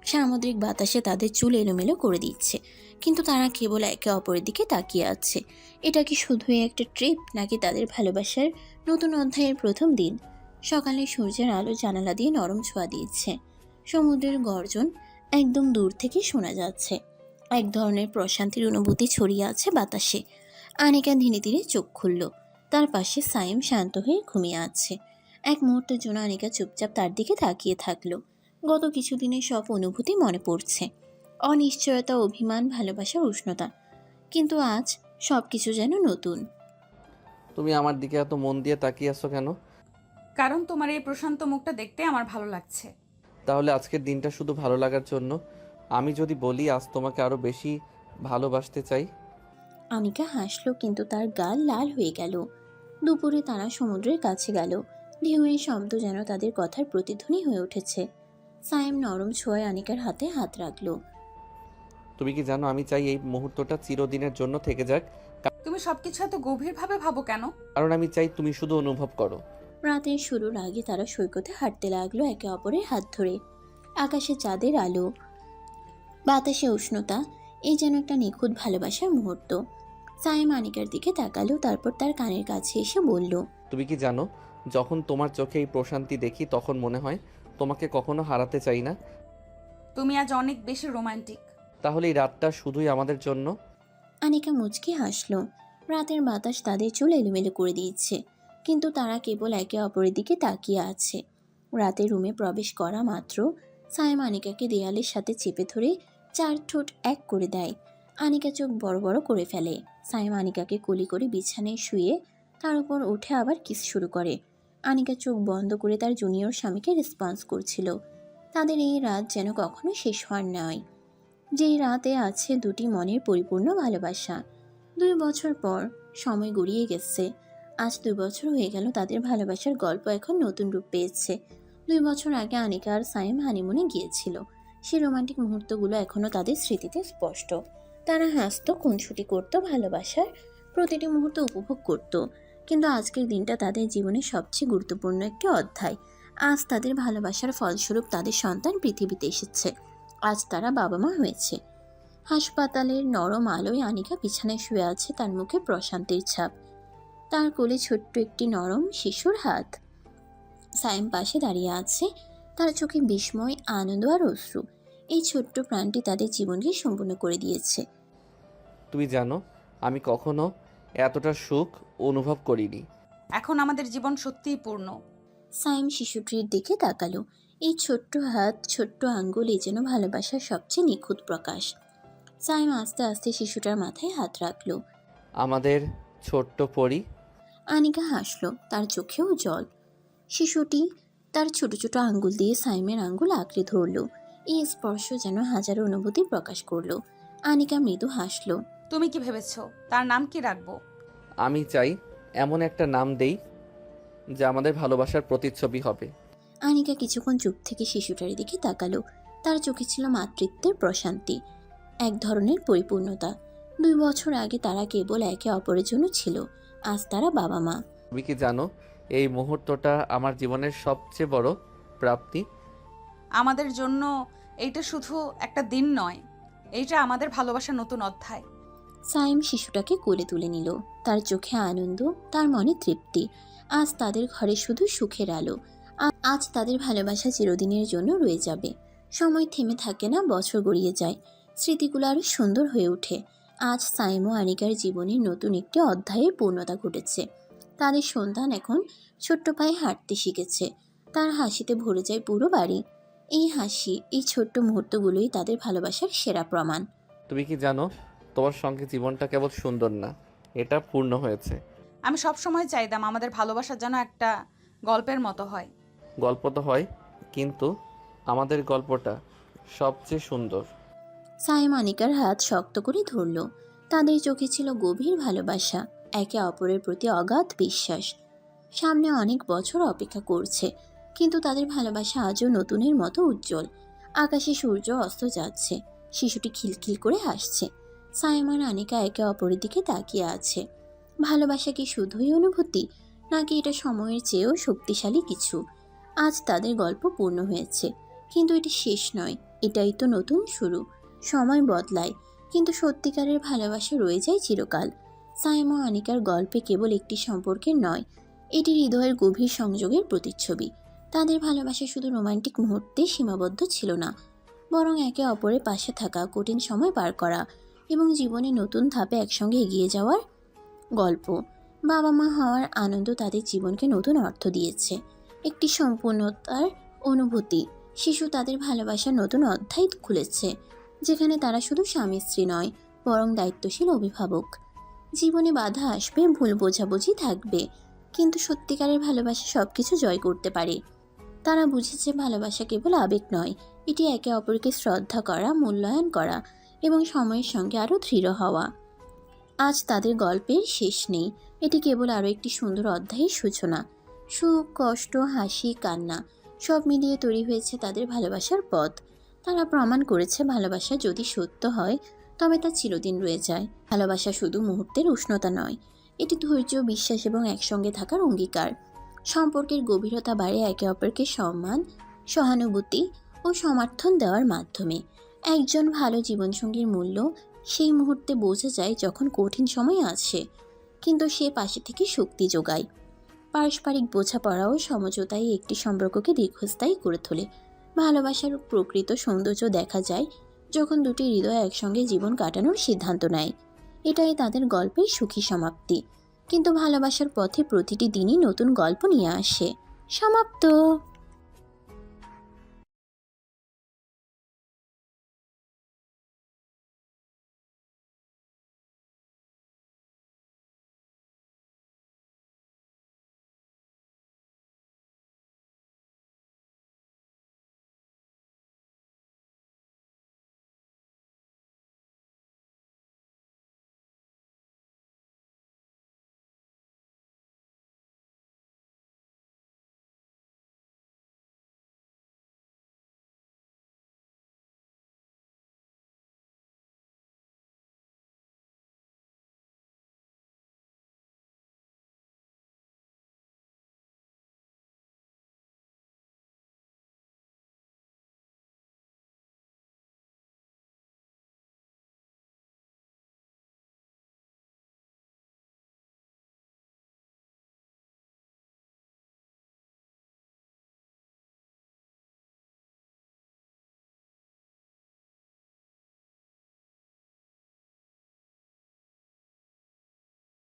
সামুদ্রিক বাতাসে তাদের চুল এলোমেলো করে দিচ্ছে, কিন্তু তারা কেবল একে অপরের দিকে তাকিয়ে আছে। এটা কি শুধুই একটা ট্রিপ, নাকি তাদের ভালোবাসার নতুন অধ্যায়ের প্রথম দিন? সকালে সূর্যের আলো জানালা দিয়ে নরম ছোঁয়া দিয়েছে। সমুদ্রের গর্জন একদম দূর থেকে শোনা যাচ্ছে। এক ধরনের প্রশান্তির অনুভূতি ছড়িয়ে আছে বাতাসে। আনিকা ধীরে ধীরে চোখ খুলল। তার পাশে সায়েম শান্ত হয়ে ঘুমিয়ে আছে। এক মুহূর্তের জন্য আনিকা চুপচাপ তার দিকে তাকিয়ে থাকলো। গত কিছুদিনের সব অনুভূতি মনে পড়ছে। অনিশ্চয়তা, অভিমান, ভালোবাসার উষ্ণতা। কিন্তু আজ সবকিছু যেন নতুন। তুমি আমার দিকে এত মন দিয়ে তাকিয়ে আছো কেন? কারণ তোমার এই প্রশান্ত মুখটা দেখতে আমার ভালো লাগছে। তাহলে আজকের দিনটা শুধু ভালো লাগার জন্য? আমি যদি বলি আজ তোমাকে আরো বেশি ভালোবাসতে চাই। আনিকা হাসলো, কিন্তু তার গাল লাল হয়ে গেল। দুপুরে তারা সমুদ্রের কাছে গেল। ঢেউয়ের শব্দ যেন তাদের কথার প্রতিধ্বনি হয়ে উঠেছে। সায়েম নরম ছোঁয়ায় আনিকার হাতে হাত রাখলো। তুমি কি জানো আমি চাই এই মুহূর্তটা চিরদিনের জন্য থেকে যাক। তুমি সবকিছু এত গভীরভাবে ভাবো কেন? কারণ আমি চাই তুমি শুধু অনুভব করো। রাতের শুরুর আগে তারা সৈকতে হাঁটতে লাগলো, একে অপরের হাত ধরে। আকাশে চাঁদের আলো, বাতাসে উষ্ণতা, এই যেন একটা নিখুঁত ভালোবাসার মুহূর্ত। সায়েম আনিকার দিকে তাকালো, তারপর তার কানের কাছে এসে বলল, তুমি কি জানো যখন তোমার চোখে এই প্রশান্তি দেখি তখন মনে হয় তোমাকে কখনো হারাতে চাই না। তুমি আজ অনেক বেশি রোমান্টিক। তাহলে এই রাতটা শুধুই আমাদের জন্য। আনিকা মুচকি হাসলো। রাতের বাতাস তাদের চুল এলোমেলো করে দিয়েছে, কিন্তু তারা কেবল একে অপরের দিকে তাকিয়ে আছে। রাতের রুমে প্রবেশ করা মাত্র সায়েম আনিকাকে দেয়ালের সাথে চেপে ধরে 4 ঠোঁট এক করে দেয়। আনিকা চোখ বড় বড় করে ফেলে। সায়েম আনিকাকে কোলে করে বিছানায় শুয়ে তার উপর উঠে আবার কিস শুরু করে। আনিকা চোখ বন্ধ করে তার জুনিয়র স্বামীকে রেসপন্স করছিল। তাদের এই রাত যেন কখনো শেষ হওয়ার নয়, যেই রাতে আছে দুটি মনের পরিপূর্ণ ভালোবাসা। 2 বছর পর সময় গড়িয়ে গেছে। আজ 2 বছর হয়ে গেল তাদের ভালোবাসার গল্প এখন নতুন রূপ পেয়েছে। 2 বছর আগে আনিকা আর সায়েম হানিমুনে গিয়েছিল। সেই রোমান্টিক মুহূর্তগুলো এখনও তাদের স্মৃতিতে স্পষ্ট। তারা হাসতো, খুনসুটি করতো, ভালোবাসার প্রতিটি মুহূর্ত উপভোগ করত। কিন্তু আজকের দিনটা তাদের জীবনের সবচেয়ে গুরুত্বপূর্ণ একটি অধ্যায়। আজ তাদের ভালোবাসার ফলস্বরূপ তাদের সন্তান পৃথিবীতে এসেছে। আজ তারা বাবা মা হয়েছে। হাসপাতালের নরম আলোয় আনিকা বিছানায় শুয়ে আছে, তার মুখে প্রশান্তির ছাপ। তার কোলে ছোট্ট একটি নরম শিশুর হাত। সায়েম পাশে দাঁড়িয়ে আছে, তার চোখে বিস্ময়, আনন্দ আর অশ্রু। এই ছোট্ট প্রাণটি তাদের জীবনকে সম্পূর্ণ করে দিয়েছে। তুমি জানো আমি কখনো এতটা সুখ অনুভব করিনি। এখন আমাদের জীবন সত্যিই পূর্ণ। সায়েম শিশুটির দিকে তাকালো। এই ছোট্ট হাত, ছোট্ট আঙ্গুল, এই যেন ভালোবাসার সবচেয়ে নিখুঁত প্রকাশ। সায়েম আস্তে আস্তে শিশুটার মাথায় হাত রাখলো। আমাদের ছোট্ট পরি। আনিকা হাসলো, তার চোখেও জল। শিশুটি তার ছোট ছোট আঙ্গুল দিয়ে সাইমের আঙ্গুল আঁকড়ে ধরল। এই স্পর্শ যেন হাজারো অনুভূতি প্রকাশ করলো। আনিকা মৃদু হাসলো। তুমি কি ভেবেছো তার নাম কি রাখবো? আমি চাই এমন একটা নাম দেই যা আমাদের ভালোবাসার প্রতিচ্ছবি হবে। আনিকা কিছুক্ষণ চুপ থেকে শিশুটার দিকে তাকালো। তার চোখে ছিল মাতৃত্বের প্রশান্তি, এক ধরনের পরিপূর্ণতা। 2 বছর আগে তারা কেবল একে অপরের জন্য ছিল, আজ তারা বাবা মা। তুমি কি জানো এই মুহূর্তটা আমার জীবনের সবচেয়ে বড় প্রাপ্তি। আমাদের জন্য এইটা শুধু একটা দিন নয়, এইটা আমাদের ভালোবাসার নতুন অধ্যায়। সাইম শিশুটাকে কোলে তুলে নিল। তার চোখে আনন্দ, তার মনে তৃপ্তি। আজ তাদের ঘরে শুধু সুখের আলো। আজ তাদের ভালোবাসা চিরদিনের জন্য রয়ে যাবে। সময় থেমে থাকে না, বছর গড়িয়ে যায়, স্মৃতিগুলো আরও সুন্দর হয়ে ওঠে। আজ সাইম ও আনিকার জীবনের নতুন একটি অধ্যায়ের পূর্ণতা ঘটেছে। তাদের সন্তান এখন ছোট্ট পায়ে হাঁটতে শিখেছে। তার হাসিতে ভরে যায় পুরো বাড়ি। এই হাসি, এই ছোট্ট মুহূর্তগুলোই তাদের ভালোবাসার সেরা প্রমাণ। তুমি কি জানো, তোমার সঙ্গে জীবনটা কেবল সুন্দর না, এটা পূর্ণ হয়েছে। আমি সব সময় চাইতাম আমাদের ভালোবাসা যেন একটা গল্পের মতো হয়। গল্প তো হয়, কিন্তু আমাদের গল্পটা সবচেয়ে সুন্দর। সাইম আনিকার হাত শক্ত করে ধরল। তাদের চোখে ছিল গভীর ভালোবাসা, একে অপরের প্রতি অগাধ বিশ্বাস। সামনে অনেক বছর অপেক্ষা করছে, কিন্তু তাদের ভালোবাসা আজও নতুনের মতো উজ্জ্বল। আকাশে সূর্য অস্ত যাচ্ছে, শিশুটি খিলখিল করে হাসছে। সাইম আর আনিকা একে অপরের দিকে তাকিয়ে আছে। ভালোবাসা কি শুধুই অনুভূতি, নাকি এটা সময়ের চেয়েও শক্তিশালী কিছু? আজ তাদের গল্প পূর্ণ হয়েছে, কিন্তু এটি শেষ নয়, এটাই তো নতুন শুরু। সময় বদলায়, কিন্তু সত্যিকারের ভালোবাসা রয়ে যায় চিরকাল। সাইম ও আনিকার গল্পে কেবল একটি সম্পর্কের নয়, এটি হৃদয়ের গভীর সংযোগের প্রতিচ্ছবি। তাদের ভালোবাসা শুধু রোমান্টিক মুহূর্তে সীমাবদ্ধ ছিল না, বরং একে অপরের পাশে থাকা, কঠিন সময় পার করা এবং জীবনে নতুন ধাপে একসঙ্গে এগিয়ে যাওয়ার গল্প। বাবা মা হওয়ার আনন্দ তাদের জীবনকে নতুন অর্থ দিয়েছে, একটি সম্পূর্ণতার অনুভূতি। শিশু তাদের ভালোবাসার নতুন অধ্যায় খুলেছে, যেখানে তারা শুধু স্বামী স্ত্রী নয়, বরং দায়িত্বশীল অভিভাবক। জীবনে বাধা আসবে, ভুল বোঝাবুঝি থাকবে, কিন্তু সত্যিকারের ভালোবাসা সবকিছু জয় করতে পারে। তারা বুঝেছে ভালোবাসা কেবল আবেগ নয়, এটি একে অপরকে শ্রদ্ধা করা, মূল্যায়ন করা এবং সময়ের সঙ্গে আরও দৃঢ় হওয়া। আজ তাদের গল্পের শেষ নেই, এটি কেবল আরও একটি সুন্দর অধ্যায়ের সূচনা। সুখ, কষ্ট, হাসি, কান্না সব মিলিয়ে তৈরি হয়েছে তাদের ভালোবাসার পথ। তারা প্রমাণ করেছে ভালোবাসা যদি সত্য হয় তবে তা চিরদিন রয়ে যায়। ভালোবাসা শুধু মুহূর্তের উষ্ণতা নয়, এটি ধৈর্য, বিশ্বাস এবং একসঙ্গে থাকার অঙ্গীকার। সম্পর্কের গভীরতা বাড়ে একে অপরকে সম্মান, সহানুভূতি ও সমর্থন দেওয়ার মাধ্যমে। একজন ভালো জীবনসঙ্গীর মূল্য সেই মুহূর্তে বোঝা যায় যখন কঠিন সময় আসে, কিন্তু সে পাশে থেকে শক্তি যোগায়। পারস্পরিক বোঝাপড়া ও সমঝোতাই একটি সম্পর্ককে দীর্ঘস্থায়ী করে তোলে। ভালোবাসার প্রকৃত সৌন্দর্য দেখা যায় যখন দুটি হৃদয় একসঙ্গে জীবন কাটানোর সিদ্ধান্ত নেয়। এটাই তাদের গল্পের সুখী সমাপ্তি, কিন্তু ভালোবাসার পথে প্রতিটি দিনই নতুন গল্প নিয়ে আসে। সমাপ্ত।